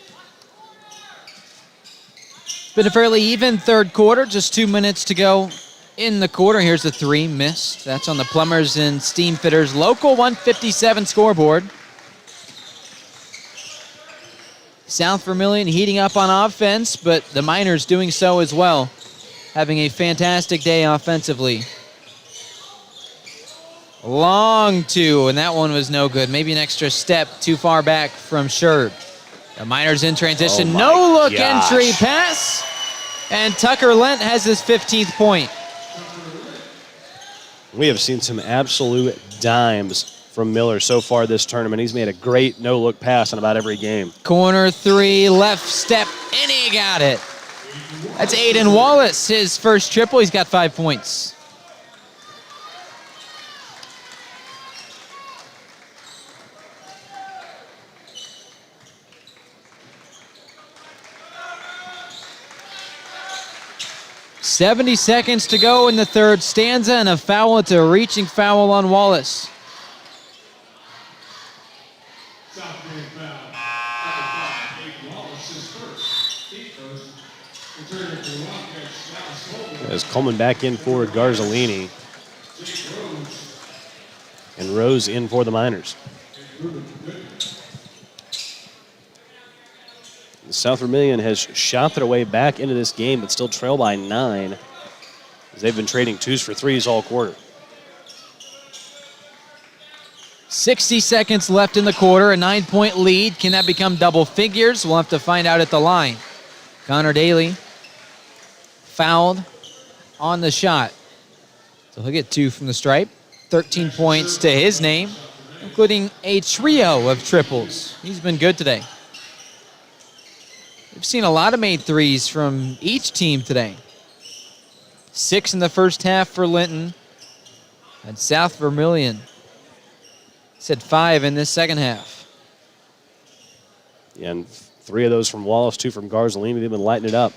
Been a fairly even 3rd quarter, just 2 minutes to go in the quarter. Here's the 3, missed. That's on the Plumbers and Steam Fitters local 157 scoreboard. South Vermillion heating up on offense, but the Miners doing so as well. Having a fantastic day offensively. Long 2, and that one was no good. Maybe an extra step too far back from Sherb. The Miners in transition. No look entry pass. And Tucker Lent has his 15th point. We have seen some absolute dimes from Miller so far this tournament. He's made a great no-look pass in about every game. Corner 3, left step, and he got it. That's Aiden Wallace, his first triple. He's got 5 points. .70 seconds to go in the 3rd stanza, and a foul. It's a reaching foul on Wallace. As Coleman back in for Garzolini. And Rose in for the Miners. South Vermillion has shot their way back into this game, but still trail by 9. As they've been trading 2s for 3s all quarter. 60 seconds left in the quarter, a 9-point lead. Can that become double figures? We'll have to find out at the line. Connor Daly fouled on the shot. So he'll get 2 from the stripe. 13 points to his name, including a trio of triples. He's been good today. We've seen a lot of made 3s from each team today. 6 in the first half for Linton. And South Vermillion said 5 in this second half. Yeah, and 3 of those from Wallace, 2 from Garzolini. They've been lighting it up.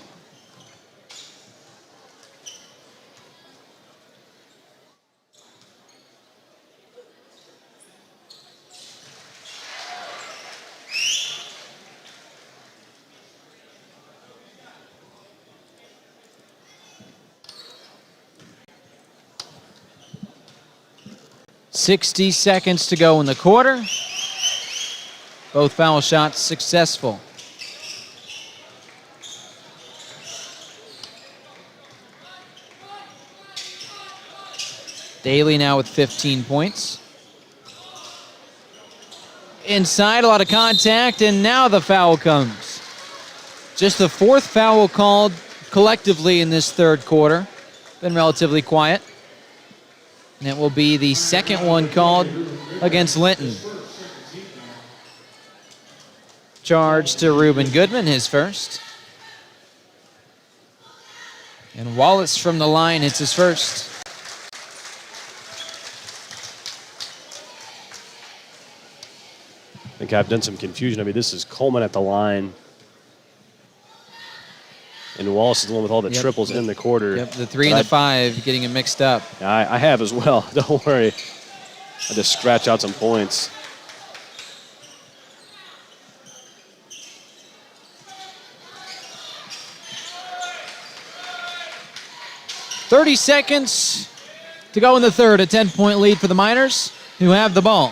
.60 seconds to go in the quarter. Both foul shots successful. Daly now with 15 points. Inside, a lot of contact, and now the foul comes. Just the fourth foul called collectively in this third quarter. Been relatively quiet. And it will be the second one called against Linton. Charge to Reuben Goodman, his first. And Wallace from the line hits his first. I think I've done some confusion. I mean, this is Coleman at the line. And Wallace is the one with all the triples in the quarter. Yep, the 3 and the 5 getting it mixed up. I have as well. Don't worry. I just scratch out some points. .30 seconds to go in the third. A 10-point lead for the Miners, who have the ball.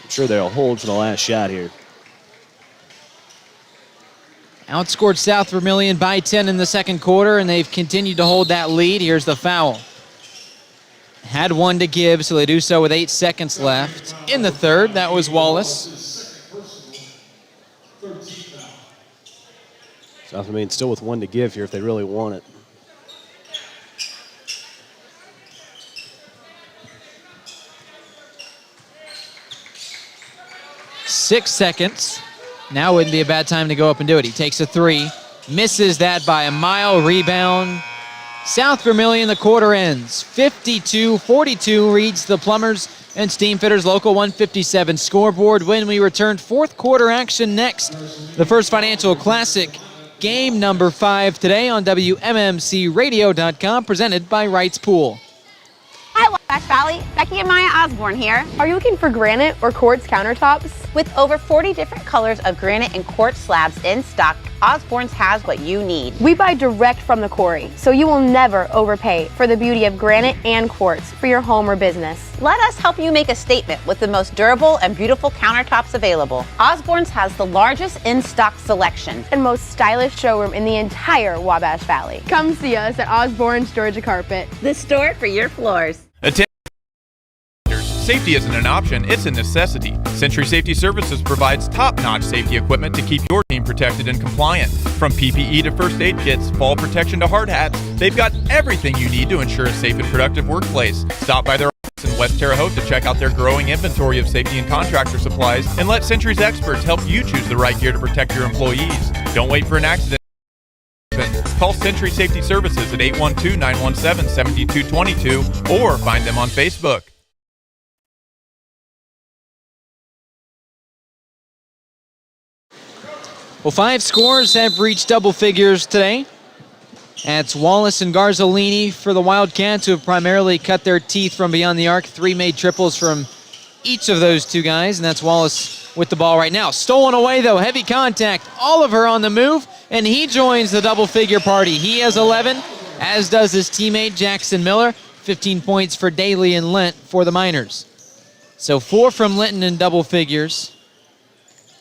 I'm sure they'll hold for the last shot here. Outscored South Vermillion by 10 in the second quarter, and they've continued to hold that lead. Here's the foul. Had one to give, so they do so with 8 seconds left. In the third, that was Wallace. South Vermillion still with one to give here if they really want it. .6 seconds. Now wouldn't be a bad time to go up and do it. He takes a 3, misses that by a mile. Rebound. South Vermillion, the quarter ends. 52-42 reads the Plumbers and Steamfitters Local 157 scoreboard. When we return, fourth quarter action next. The First Financial Classic, game number 5 today on WMMCRadio.com, presented by Wright's Pool. Hi, Wabash Valley. Becky and Maya Osborne here. Are you looking for granite or quartz countertops? With over 40 different colors of granite and quartz slabs in stock, Osborne's has what you need. We buy direct from the quarry, so you will never overpay for the beauty of granite and quartz for your home or business. Let us help you make a statement with the most durable and beautiful countertops available. Osborne's has the largest in-stock selection and most stylish showroom in the entire Wabash Valley. Come see us at Osborne's Georgia Carpet, the store for your floors. Safety isn't an option, it's a necessity. Century Safety Services provides top-notch safety equipment to keep your team protected and compliant. From PPE to first aid kits, fall protection to hard hats, they've got everything you need to ensure a safe and productive workplace. Stop by their office in West Terre Haute to check out their growing inventory of safety and contractor supplies, and let Century's experts help you choose the right gear to protect your employees. Don't wait for an accident. Call Century Safety Services at 812-917-7222 or find them on Facebook. Well, 5 scores have reached double figures today. That's Wallace and Garzolini for the Wildcats, who have primarily cut their teeth from beyond the arc. 3 made triples from each of those 2 guys, and that's Wallace with the ball right now. Stolen away, though. Heavy contact. Oliver on the move, and he joins the double-figure party. He has 11, as does his teammate Jackson Miller. 15 points for Daly and Lent for the Miners. So 4 from Linton in double figures,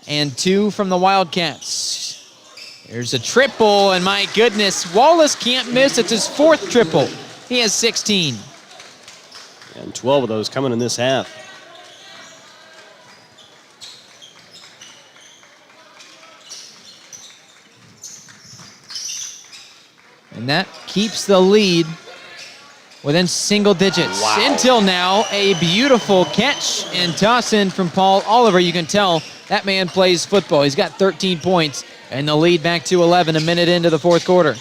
and 2 from the Wildcats. There's a triple, and my goodness, Wallace can't miss. It's his 4th triple. He has 16. And 12 of those coming in this half. And that keeps the lead within single digits. Wow. Until now, a beautiful catch and toss in from Paul Oliver. You can tell that man plays football. He's got 13 points and the lead back to 11 a minute into the fourth quarter.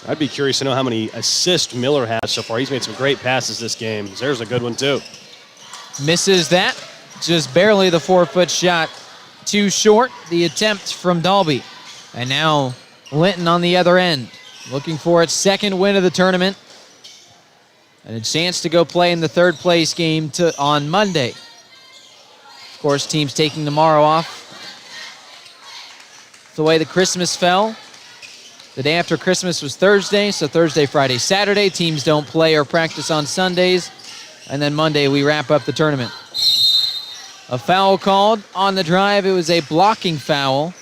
I'd be curious to know how many assists Miller has so far. He's made some great passes this game. There's a good one too. Misses that. Just barely the 4-foot shot. Too short, the attempt from Dalby. And now Linton on the other end, looking for its 2nd win of the tournament and a chance to go play in the 3rd place game on Monday. Of course, teams taking tomorrow off. The way the Christmas fell, the day after Christmas was Thursday, so Thursday, Friday, Saturday. Teams don't play or practice on Sundays. And then Monday, we wrap up the tournament. A foul called on the drive. It was a blocking foul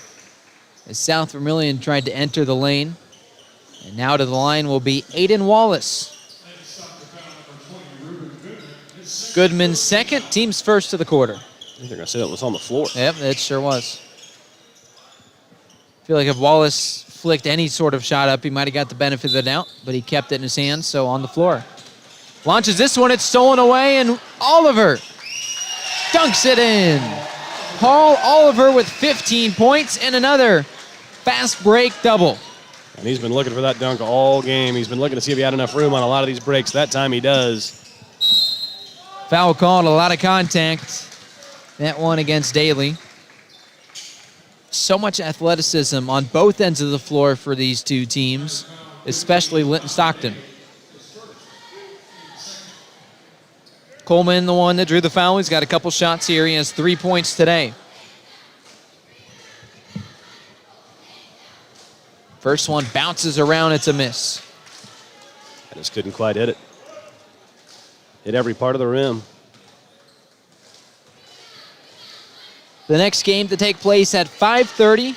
as South Vermillion tried to enter the lane. And now to the line will be Aiden Wallace. Goodman's second, team's first to the quarter. I think they're going to say that was on the floor. Yep, it sure was. I feel like if Wallace flicked any sort of shot up, he might have got the benefit of the doubt, but he kept it in his hands, so on the floor. Launches this one, it's stolen away, and Oliver dunks it in. Paul Oliver with 15 points and another fast break double. And he's been looking for that dunk all game. He's been looking to see if he had enough room on a lot of these breaks. That time he does. Foul called, a lot of contact. That one against Daly. So much athleticism on both ends of the floor for these two teams, especially Linton Stockton. Coleman, the one that drew the foul. He's got a couple shots here. He has 3 points today. First one bounces around. It's a miss. I just couldn't quite hit it. Hit every part of the rim. The next game to take place at 5:30.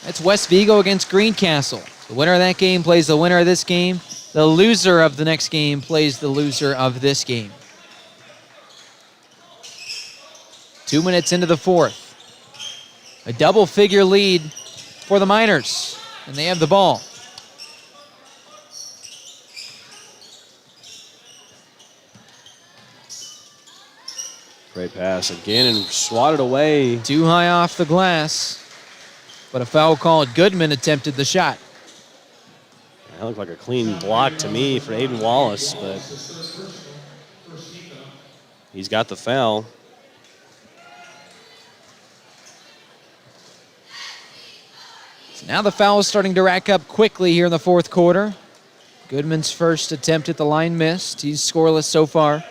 That's West Vigo against Greencastle. The winner of that game plays the winner of this game. The loser of the next game plays the loser of this game. 2 minutes into the fourth. A double-figure lead for the Miners, and they have the ball. Great pass again and swatted away. Too high off the glass, but a foul called. Goodman attempted the shot. That looked like a clean block to me for Aiden Wallace, but he's got the foul. So now the foul is starting to rack up quickly here in the fourth quarter. Goodman's first attempt at the line missed. He's scoreless so far.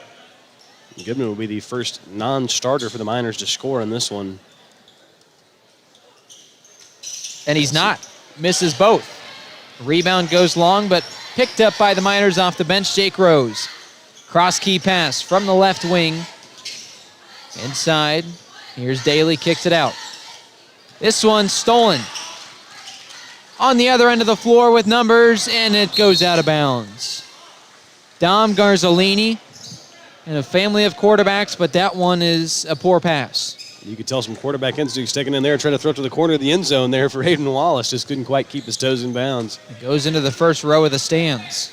Goodman will be the first non-starter for the Miners to score in this one. And he's not. Misses both. Rebound goes long, but picked up by the Miners off the bench. Jake Rose. Cross key pass from the left wing. Inside. Here's Daly, kicks it out. This one's stolen. On the other end of the floor with numbers, and it goes out of bounds. Dom Garzolini and a family of quarterbacks, but that one is a poor pass. You could tell some quarterback instincts sticking in there, trying to throw it to the corner of the end zone there for Aiden Wallace. Just couldn't quite keep his toes in bounds. It goes into the first row of the stands.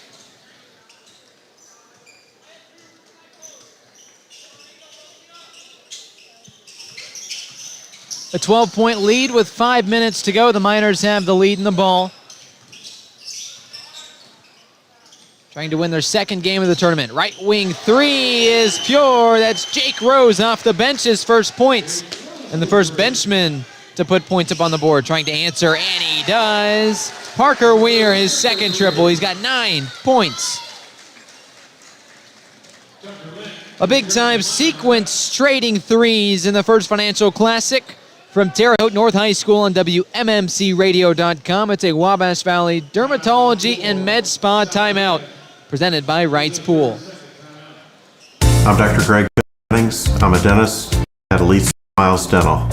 A 12-point lead with 5 minutes to go. The Miners have the lead in the ball. Trying to win their second game of the tournament. Right wing three is pure. That's Jake Rose off the bench, his first points. And the first benchman to put points up on the board. Trying to answer, and he does. Parker Weir, his second triple. He's got 9 points. A big-time sequence trading threes in the First Financial Classic from Terre Haute North High School on WMMCRadio.com. It's a Wabash Valley Dermatology and Med Spa timeout presented by Wright's Pool. I'm Dr. Greg Jennings. I'm a dentist at Elite Smiles Dental.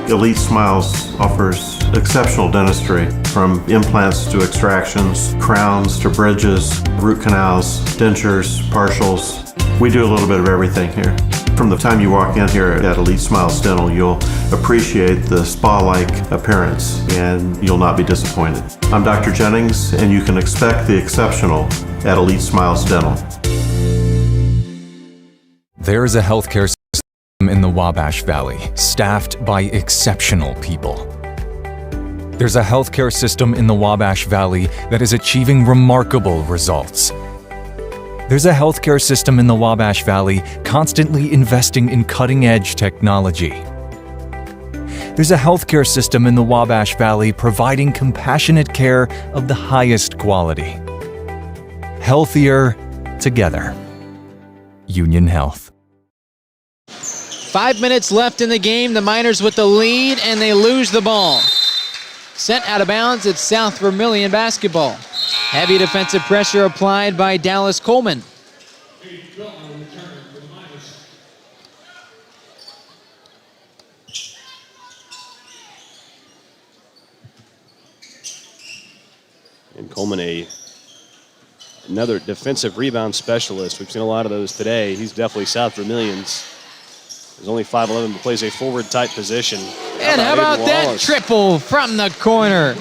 Elite Smiles offers exceptional dentistry, from implants to extractions, crowns to bridges, root canals, dentures, partials. We do a little bit of everything here. From the time you walk in here at Elite Smiles Dental, you'll appreciate the spa-like appearance, and you'll not be disappointed. I'm Dr. Jennings, and you can expect the exceptional at Elite Smiles Dental. There is a healthcare system in the Wabash Valley, staffed by exceptional people. There's a healthcare system in the Wabash Valley that is achieving remarkable results. There's a healthcare system in the Wabash Valley constantly investing in cutting-edge technology. There's a healthcare system in the Wabash Valley providing compassionate care of the highest quality. Healthier together. Union Health. 5 minutes left in the game. The Miners with the lead, and they lose the ball. Sent out of bounds. It's South Vermillion basketball. Heavy defensive pressure applied by Dallas Coleman. Aiden Belton return for the Miners. And Coleman, another defensive rebound specialist. We've seen a lot of those today. He's definitely South Vermillion's. He's only 5'11", but plays a forward-type position. And how about that triple from the corner?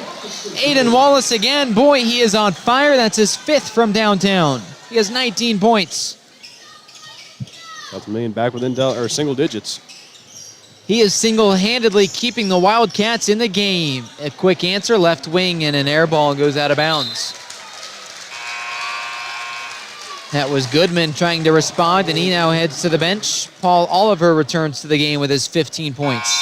Aiden Wallace again. Boy, he is on fire. That's his 5th from downtown. He has 19 points. South Vermillion back within single digits. He is single-handedly keeping the Wildcats in the game. A quick answer, left wing, and an air ball goes out of bounds. That was Goodman trying to respond, and he now heads to the bench. Paul Oliver returns to the game with his 15 points.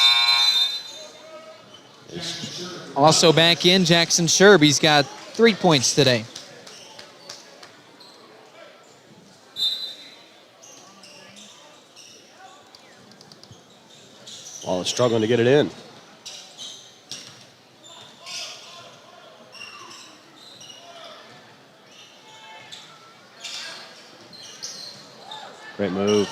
Also back in, Jackson Sherb. He's got 3 points today. Wallace struggling to get it in. Great move.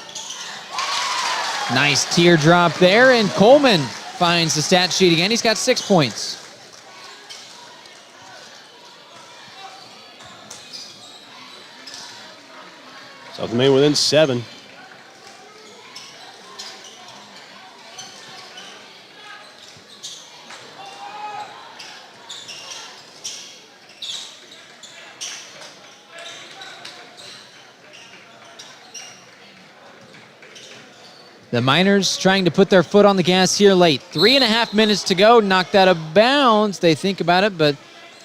Nice teardrop there, and Coleman finds the stat sheet again. He's got 6 points. South Vermillion within 7. The Miners trying to put their foot on the gas here late. 3.5 minutes to go, knocked out of bounds. They think about it, but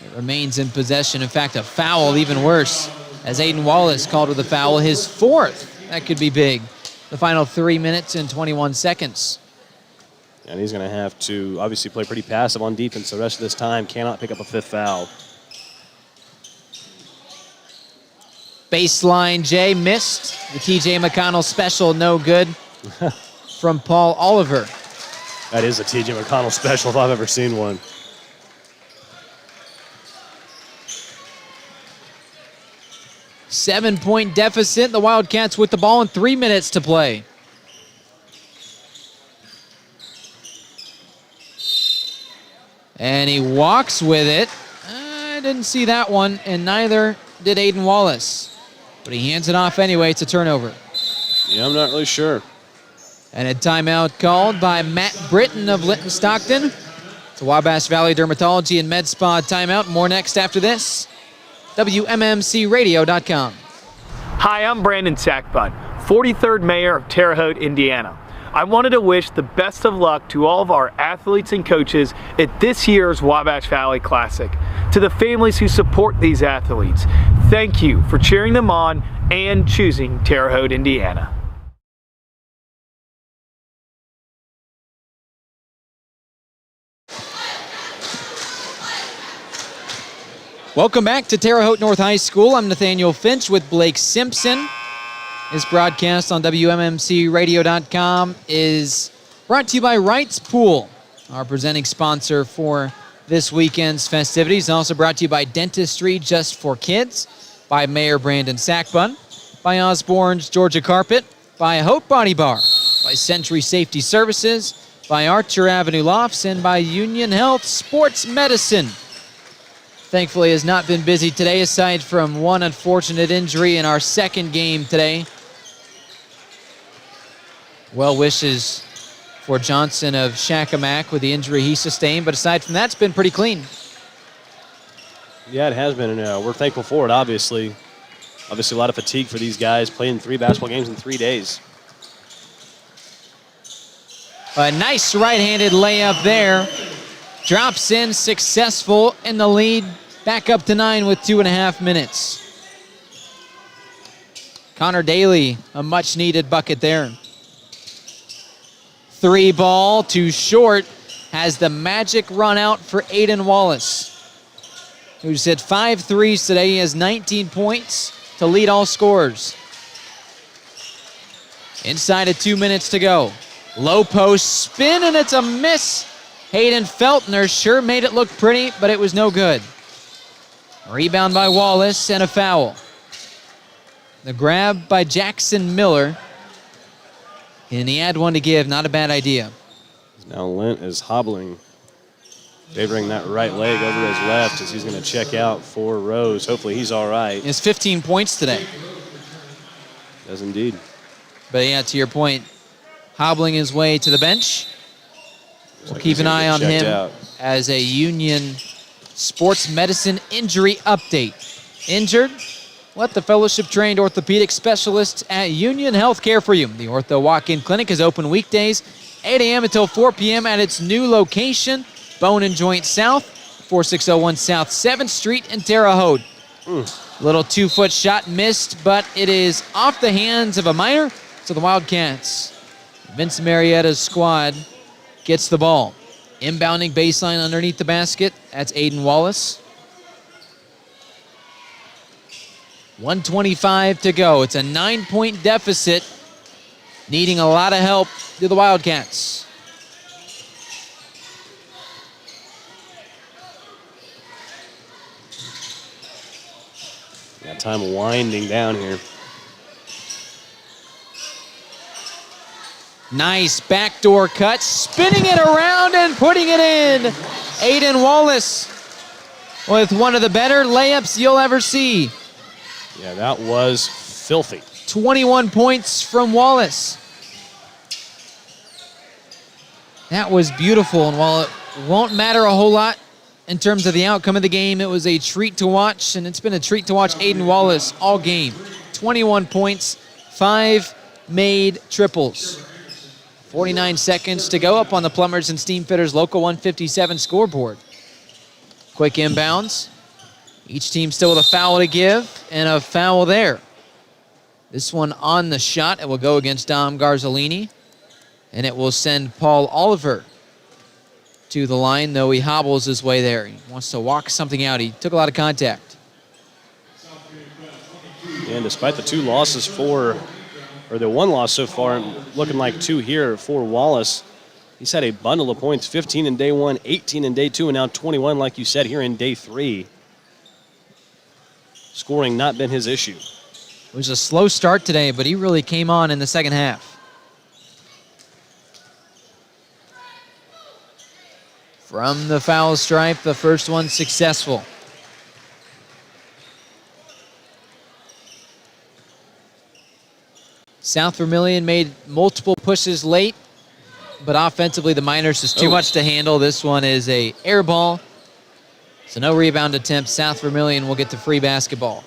it remains in possession. In fact, a foul, even worse, as Aiden Wallace called with a foul, his 4th. That could be big. The final 3 minutes and 21 seconds. And he's going to have to obviously play pretty passive on defense the rest of this time. Cannot pick up a 5th foul. Baseline, Jay missed. The TJ McConnell special, no good. From Paul Oliver. That is a TJ McConnell special if I've ever seen one. Seven-point deficit. The Wildcats with the ball and 3 minutes to play. And he walks with it. I didn't see that one, and neither did Aiden Wallace. But he hands it off anyway. It's a turnover. Yeah, I'm not really sure. And a timeout called by Matt Britton of Linton Stockton. It's a Wabash Valley Dermatology and Med Spa timeout. More next after this. WMMCRadio.com. Hi, I'm Brandon Sackbun, 43rd Mayor of Terre Haute, Indiana. I wanted to wish the best of luck to all of our athletes and coaches at this year's Wabash Valley Classic. To the families who support these athletes, thank you for cheering them on and choosing Terre Haute, Indiana. Welcome back to Terre Haute North High School. I'm Nathaniel Finch with Blake Simpson. This broadcast on WMMCRadio.com is brought to you by Wright's Pool, our presenting sponsor for this weekend's festivities. Also brought to you by Dentistry Just for Kids, by Mayor Brandon Sackbun, by Osborne's Georgia Carpet, by Hope Body Bar, by Century Safety Services, by Archer Avenue Lofts, and by Union Health Sports Medicine. Thankfully has not been busy today aside from one unfortunate injury in our second game today. Well wishes for Johnson of Shakamak with the injury he sustained, but aside from that, it's been pretty clean. Yeah, it has been, and we're thankful for it, obviously. Obviously a lot of fatigue for these guys playing 3 basketball games in 3 days. A nice right-handed layup there. Drops in, successful, and the lead back up to 9 with 2.5 minutes. Connor Daly, a much-needed bucket there. 3 ball, too short, has the magic run out for Aiden Wallace, who's hit 5 threes today. He has 19 points to lead all scorers. Inside of 2 minutes to go. Low post spin, and it's a miss. Hayden Feltner sure made it look pretty, but it was no good. Rebound by Wallace and a foul. The grab by Jackson Miller. And he had one to give. Not a bad idea. Now Lint is hobbling, favoring that right leg over his left as he's going to check out for Rose. Hopefully he's all right. He has 15 points today. Does indeed. But yeah, to your point, hobbling his way to the bench. We'll keep an eye on him as a Union Sports Medicine injury update. Injured? Let the fellowship-trained orthopedic specialists at Union Health care for you. The Ortho Walk-In Clinic is open weekdays, 8 a.m. until 4 p.m. at its new location, Bone and Joint South, 4601 South 7th Street in Terre Haute. Little 2-foot shot missed, but it is off the hands of a minor, so the Wildcats. Vince Marietta's squad gets the ball. Inbounding baseline underneath the basket. That's Aiden Wallace. 1:25 to go. It's a 9-point deficit. Needing a lot of help to the Wildcats. Got time winding down here. Nice backdoor cut, spinning it around and putting it in. Aiden Wallace with one of the better layups you'll ever see. Yeah, that was filthy. 21 points from Wallace. That was beautiful, and while it won't matter a whole lot in terms of the outcome of the game, it was a treat to watch, and it's been a treat to watch Aiden Wallace all game. 21 points, 5 made triples. 49 seconds to go up on the Plumbers and Steamfitters Local 157 scoreboard. Quick inbounds. Each team still with a foul to give, and a foul there. This one on the shot. It will go against Dom Garzolini, and it will send Paul Oliver to the line, though he hobbles his way there. He wants to walk something out. He took a lot of contact. And despite the 2 losses or the 1 loss so far, looking like 2 here for Wallace, he's had a bundle of points, 15 in day 1, 18 in day 2, and now 21, like you said, here in day 3. Scoring not been his issue. It was a slow start today, but he really came on in the second half. From the foul stripe, the first one successful. South Vermillion made multiple pushes late, but offensively the Miners is too much to handle. This one is a air ball, so no rebound attempt. South Vermillion will get the free basketball.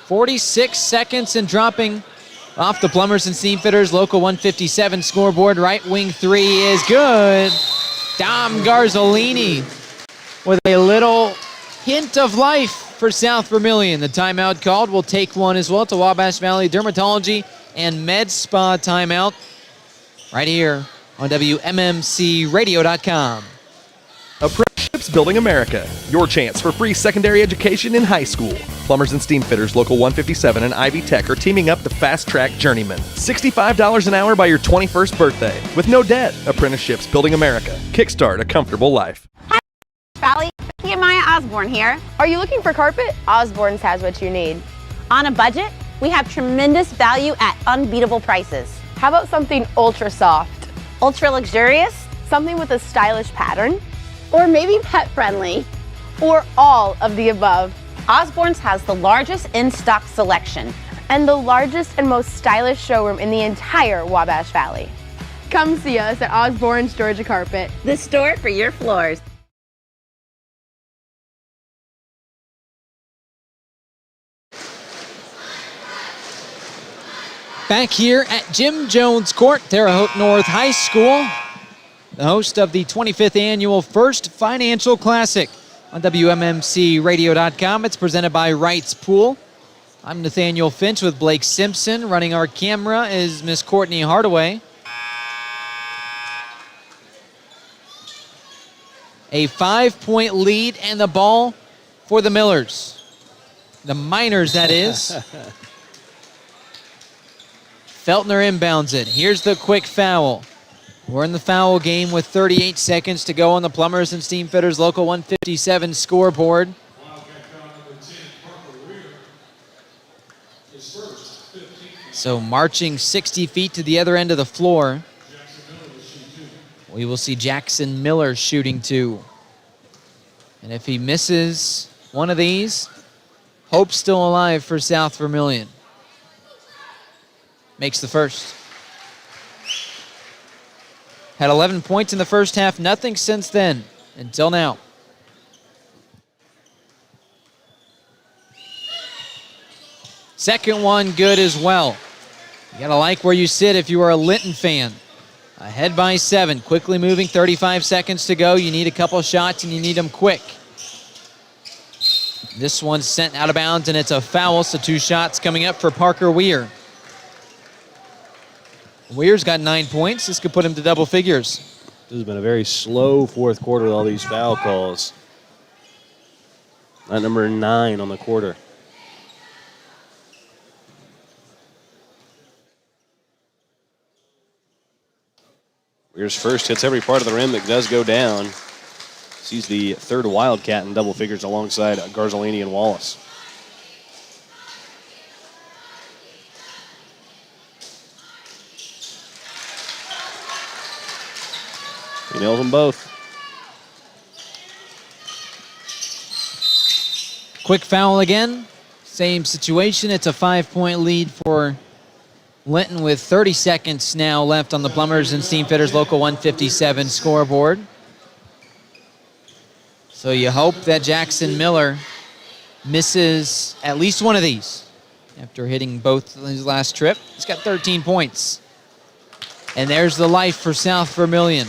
46 seconds and dropping off the Plumbers and Steamfitters Local 157 scoreboard. Right wing 3 is good. Dom Garzolini with a little hint of life for South Vermillion. The timeout called. We'll take one as well. It's a Wabash Valley Dermatology and Med Spa timeout right here on WMMCRadio.com. Apprenticeships Building America, your chance for free secondary education in high school. Plumbers and Steamfitters Local 157 and Ivy Tech are teaming up to fast-track journeyman. $65 an hour by your 21st birthday with no debt. Apprenticeships Building America. Kickstart a comfortable life. Hi, Valley. Becky and Maya Osborne here. Are you looking for carpet? Osborne's has what you need. On a budget, we have tremendous value at unbeatable prices. How about something ultra soft? Ultra luxurious? Something with a stylish pattern? Or maybe pet friendly? Or all of the above? Osborne's has the largest in-stock selection and the largest and most stylish showroom in the entire Wabash Valley. Come see us at Osborne's Georgia Carpet, the store for your floors. Back here at Jim Jones Court, Terre Haute North High School, the host of the 25th annual First Financial Classic on WMMCRadio.com. It's presented by Wright's Pool. I'm Nathaniel Finch with Blake Simpson. Running our camera is Miss Courtney Hardaway. A 5-point lead and the ball for the Millers. The Miners, that is. Feltner inbounds it. Here's the quick foul. We're in the foul game with 38 seconds to go on the Plumbers and Steamfitters Local 157 scoreboard. So marching 60 feet to the other end of the floor, we will see Jackson Miller shooting 2. And if he misses one of these, hope's still alive for South Vermillion. Makes the first. Had 11 points in the first half, nothing since then, until now. Second one good as well. You gotta like where you sit if you are a Linton fan. Ahead by 7, quickly moving, 35 seconds to go. You need a couple shots and you need them quick. This one's sent out of bounds and it's a foul, so 2 shots coming up for Parker Weir. Weir's got 9 points. This could put him to double figures. This has been a very slow fourth quarter with all these foul calls. That number 9 on the quarter. Weir's first hits every part of the rim that does go down. He's the third Wildcat in double figures alongside Garzolini and Wallace. He nails them both. Quick foul again. Same situation. It's a 5-point lead for Linton with 30 seconds now left on the Plumbers and Steamfitters Local 157 scoreboard. So you hope that Jackson Miller misses at least one of these after hitting both his last trip. He's got 13 points. And there's the life for South Vermillion.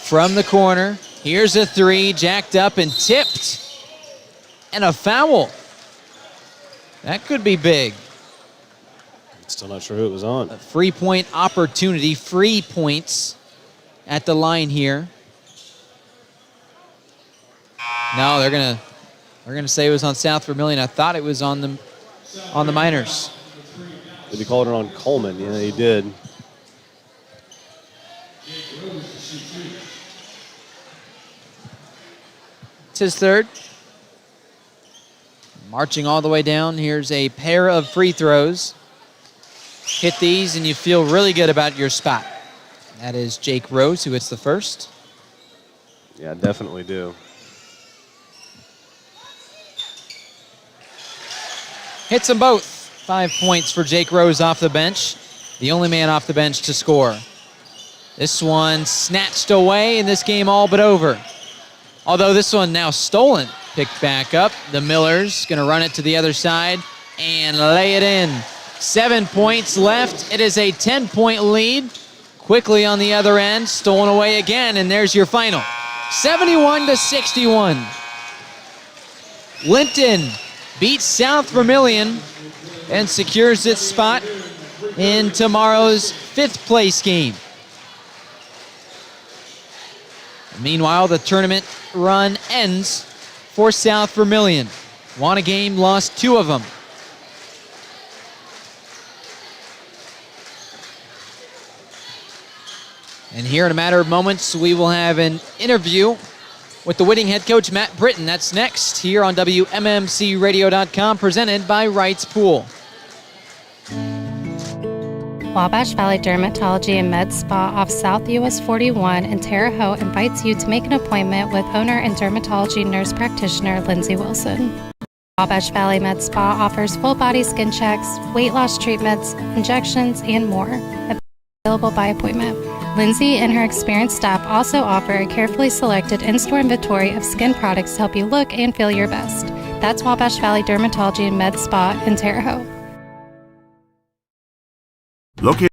From the corner, here's a 3, jacked up and tipped. And a foul. That could be big. Still not sure who it was on. A free point opportunity, free points at the line here. No, they're gonna say it was on South Vermillion. I thought it was on the Miners. Did he call it on Coleman? Yeah, he did. It's his third. Marching all the way down. Here's a pair of free throws. Hit these and you feel really good about your spot. That is Jake Rose who hits the first. Yeah, definitely do. Hits them both. 5 points for Jake Rose off the bench. The only man off the bench to score. This one snatched away and this game all but over. Although this one now stolen. Picked back up. The Millers gonna run it to the other side and lay it in. 7 points left. It is a 10-point lead. Quickly on the other end, stolen away again, and there's your final. 71-61. Linton beats South Vermillion and secures its spot in tomorrow's 5th place game. Meanwhile, the tournament run ends for South Vermillion. Won a game, lost 2 of them. And here in a matter of moments, we will have an interview with the Whitting head coach, Matt Britton. That's next here on WMMCRadio.com, presented by Wright's Pool. Wabash Valley Dermatology and Med Spa off South US 41 in Terre Haute invites you to make an appointment with owner and dermatology nurse practitioner Lindsay Wilson. Wabash Valley Med Spa offers full body skin checks, weight loss treatments, injections, and more. Available by appointment. Lindsay and her experienced staff also offer a carefully selected in-store inventory of skin products to help you look and feel your best. That's Wabash Valley Dermatology and Med Spa in Terre Haute. Located in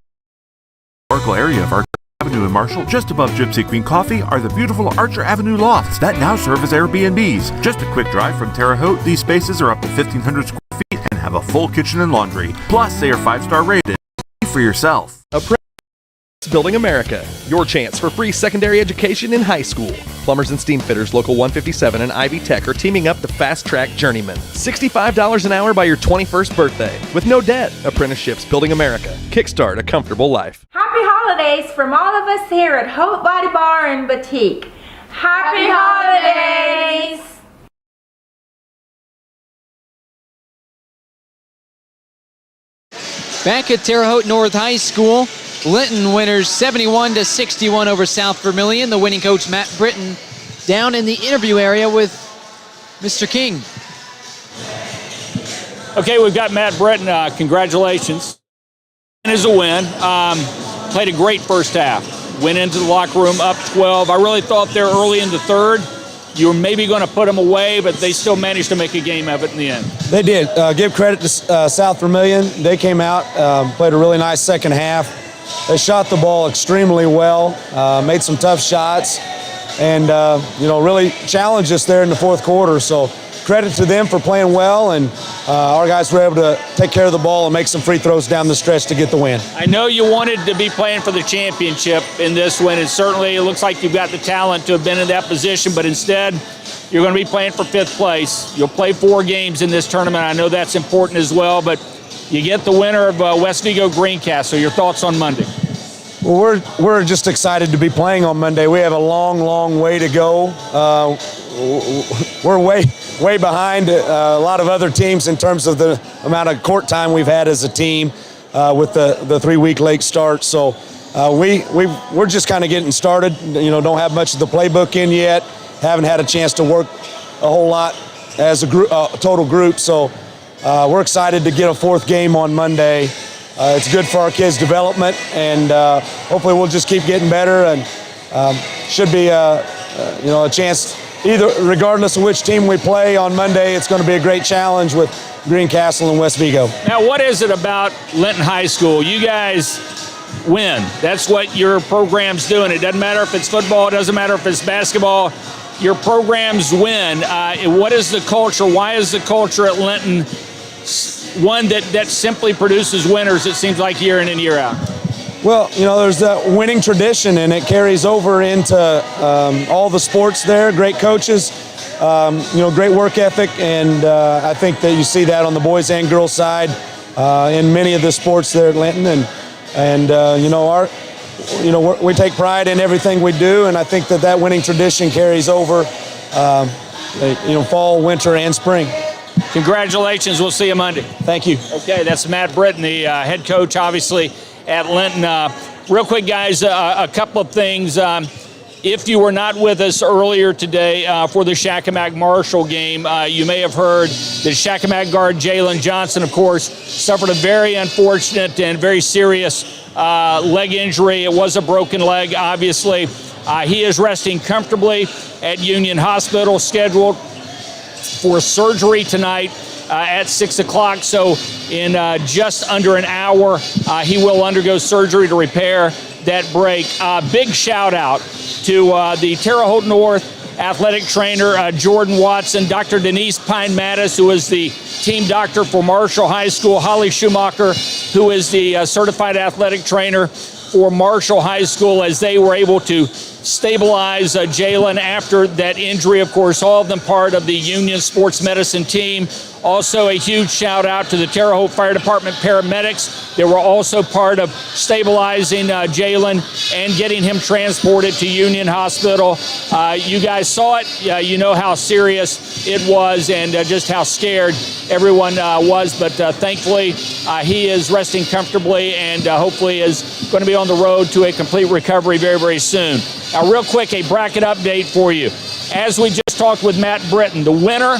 the historical area of Archer Avenue in Marshall, just above Gypsy Queen Coffee, are the beautiful Archer Avenue lofts that now serve as Airbnbs. Just a quick drive from Terre Haute, these spaces are up to 1,500 square feet and have a full kitchen and laundry. Plus, they are 5-star rated. See for yourself. Building America, your chance for free secondary education in high school. Plumbers and Steam Fitters Local 157 and Ivy Tech are teaming up to fast-track journeyman. $65 an hour by your 21st birthday. With no debt. Apprenticeships Building America. Kickstart a comfortable life. Happy holidays from all of us here at Hope Body Bar and Boutique. Happy holidays! Back at Terre Haute North High School, Linton winners 71-61 over South Vermillion. The winning coach, Matt Britton, down in the interview area with Mr. King. Okay, we've got Matt Britton. Congratulations. It is a win. Played a great first half. Went into the locker room up 12. I really thought there early in the third you were maybe going to put them away, but they still managed to make a game of it in the end. They did. Give credit to South Vermillion. They came out, played a really nice second half. They shot the ball extremely well, made some tough shots, and really challenged us there in the fourth quarter. So credit to them for playing well, and our guys were able to take care of the ball and make some free throws down the stretch to get the win. I know you wanted to be playing for the championship in this win, and certainly it looks like you've got the talent to have been in that position, but instead you're going to be playing for fifth place. You'll play 4 games in this tournament. I know that's important as well, but you get the winner of West Vigo Greencastle. Your thoughts on Monday? Well, we're just excited to be playing on Monday. We have a long way to go. We're way behind a lot of other teams in terms of the amount of court time we've had as a team with the 3-week late start. So we're just kind of getting started. Don't have much of the playbook in yet. Haven't had a chance to work a whole lot as a group, total group. So we're excited to get a 4th game on Monday. It's good for our kids' development, and hopefully we'll just keep getting better, and should be a chance. Either, regardless of which team we play on Monday, it's going to be a great challenge with Greencastle and West Vigo. Now, what is it about Linton High School? You guys win. That's what your program's doing. It doesn't matter if it's football. It doesn't matter if it's basketball. Your programs win. What is the culture? Why is the culture at Linton one that simply produces winners, it seems like, year in and year out? Well, there's that winning tradition, and it carries over into all the sports there. Great coaches, great work ethic, and I think that you see that on the boys and girls side in many of the sports there at Linton. And we take pride in everything we do, and I think that winning tradition carries over, fall, winter, and spring. Congratulations. We'll see you Monday. Thank you. Okay, that's Matt Britton, the head coach, obviously, at Linton. Real quick, guys, a couple of things. If you were not with us earlier today for the Shakamak Marshall game, you may have heard that Shakamak guard Jalen Johnson, of course, suffered a very unfortunate and very serious leg injury. It was a broken leg, obviously. He is resting comfortably at Union Hospital, scheduled for surgery tonight at 6 o'clock. So in just under an hour, he will undergo surgery to repair that break. Big shout out to the Terre Haute North athletic trainer, Jordan Watson, Dr. Denise Pine-Mattis, who is the team doctor for Marshall High School, Holly Schumacher, who is the certified athletic trainer for Marshall High School, as they were able to stabilize Jalen after that injury. Of course, all of them part of the Union Sports Medicine team. Also, a huge shout out to the Terre Haute Fire Department paramedics. They were also part of stabilizing Jalen and getting him transported to Union Hospital. You guys saw it. You know how serious it was and just how scared everyone was. But thankfully, he is resting comfortably and hopefully is going to be on the road to a complete recovery very, very soon. Now, real quick, a bracket update for you. As we just talked with Matt Britton, the winner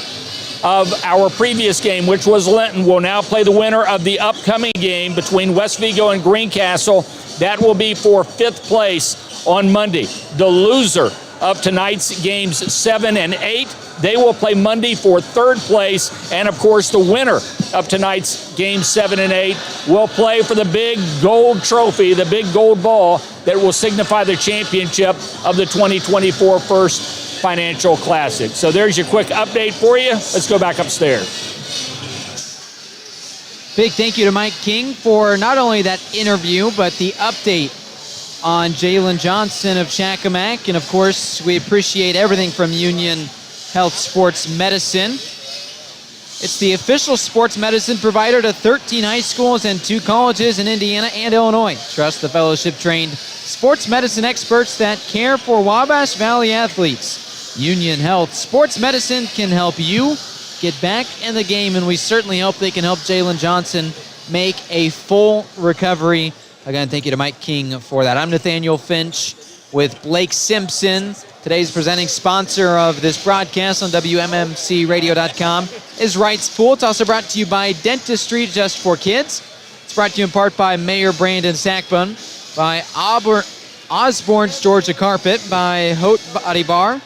of our previous game, which was Linton, will now play the winner of the upcoming game between West Vigo and Greencastle. That will be for 5th place on Monday. The loser of tonight's games 7 and 8, they will play Monday for 3rd place. And of course, the winner of tonight's games 7 and 8 will play for the big gold trophy, the big gold ball that will signify the championship of the 2024 First Financial Classic. So there's your quick update for you. Let's go back upstairs. Big thank you to Mike King for not only that interview, but the update on Jalen Johnson of Shakamak. And of course, we appreciate everything from Union Health Sports Medicine. It's the official sports medicine provider to 13 high schools and 2 colleges in Indiana and Illinois. Trust the fellowship-trained sports medicine experts that care for Wabash Valley athletes. Union Health Sports Medicine can help you get back in the game, and we certainly hope they can help Jalen Johnson make a full recovery. Again, thank you to Mike King for that. I'm Nathaniel Finch with Blake Simpson. Today's presenting sponsor of this broadcast on WMMCRadio.com is Wright's Pool. It's also brought to you by Dentistry Just for Kids. It's brought to you in part by Mayor Brandon Sackbun, by Osborne's Georgia Carpet, by Haute Body Bar.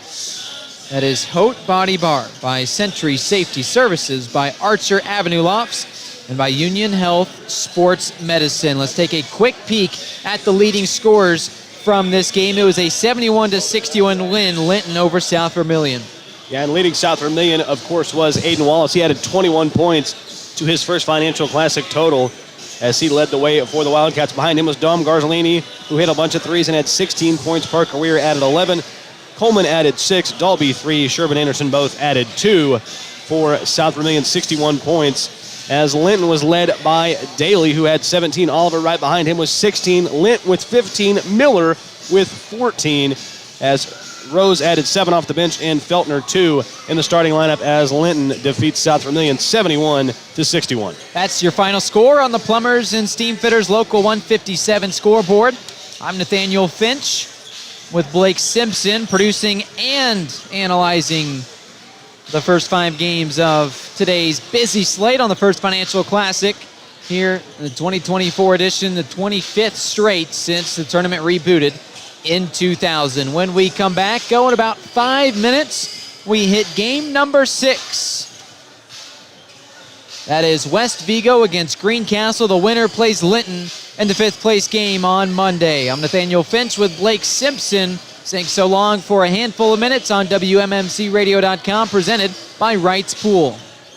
That is Haute Body Bar, by Century Safety Services, by Archer Avenue Lofts, and by Union Health Sports Medicine. Let's take a quick peek at the leading scorers from this game. It was a 71-61 win, Linton over South Vermillion. Yeah, and leading South Vermillion, of course, was Aiden Wallace. He added 21 points to his first Financial Classic total as he led the way for the Wildcats. Behind him was Dom Garzolini, who hit a bunch of threes and had 16 points. Parker Weir added 11. Coleman added 6. Dalby 3. Sherman Anderson both added 2 for South Vermillion, 61 points. As Linton was led by Daly, who had 17. Oliver right behind him was 16. Lint with 15. Miller with 14. As Rose added 7 off the bench and Feltner 2 in the starting lineup as Linton defeats South Vermillion 71-61. That's your final score on the Plumbers and Steamfitters Local 157 scoreboard. I'm Nathaniel Finch with Blake Simpson producing and analyzing the first 5 games of today's busy slate on the First Financial Classic here in the 2024 edition, the 25th straight since the tournament rebooted in 2000. When we come back, go in about 5 minutes, we hit game number 6. That is West Vigo against Greencastle. The winner plays Linton in the 5th place game on Monday. I'm Nathaniel Finch with Blake Simpson saying so long for a handful of minutes on WMMCRadio.com, presented by Wright's Pool.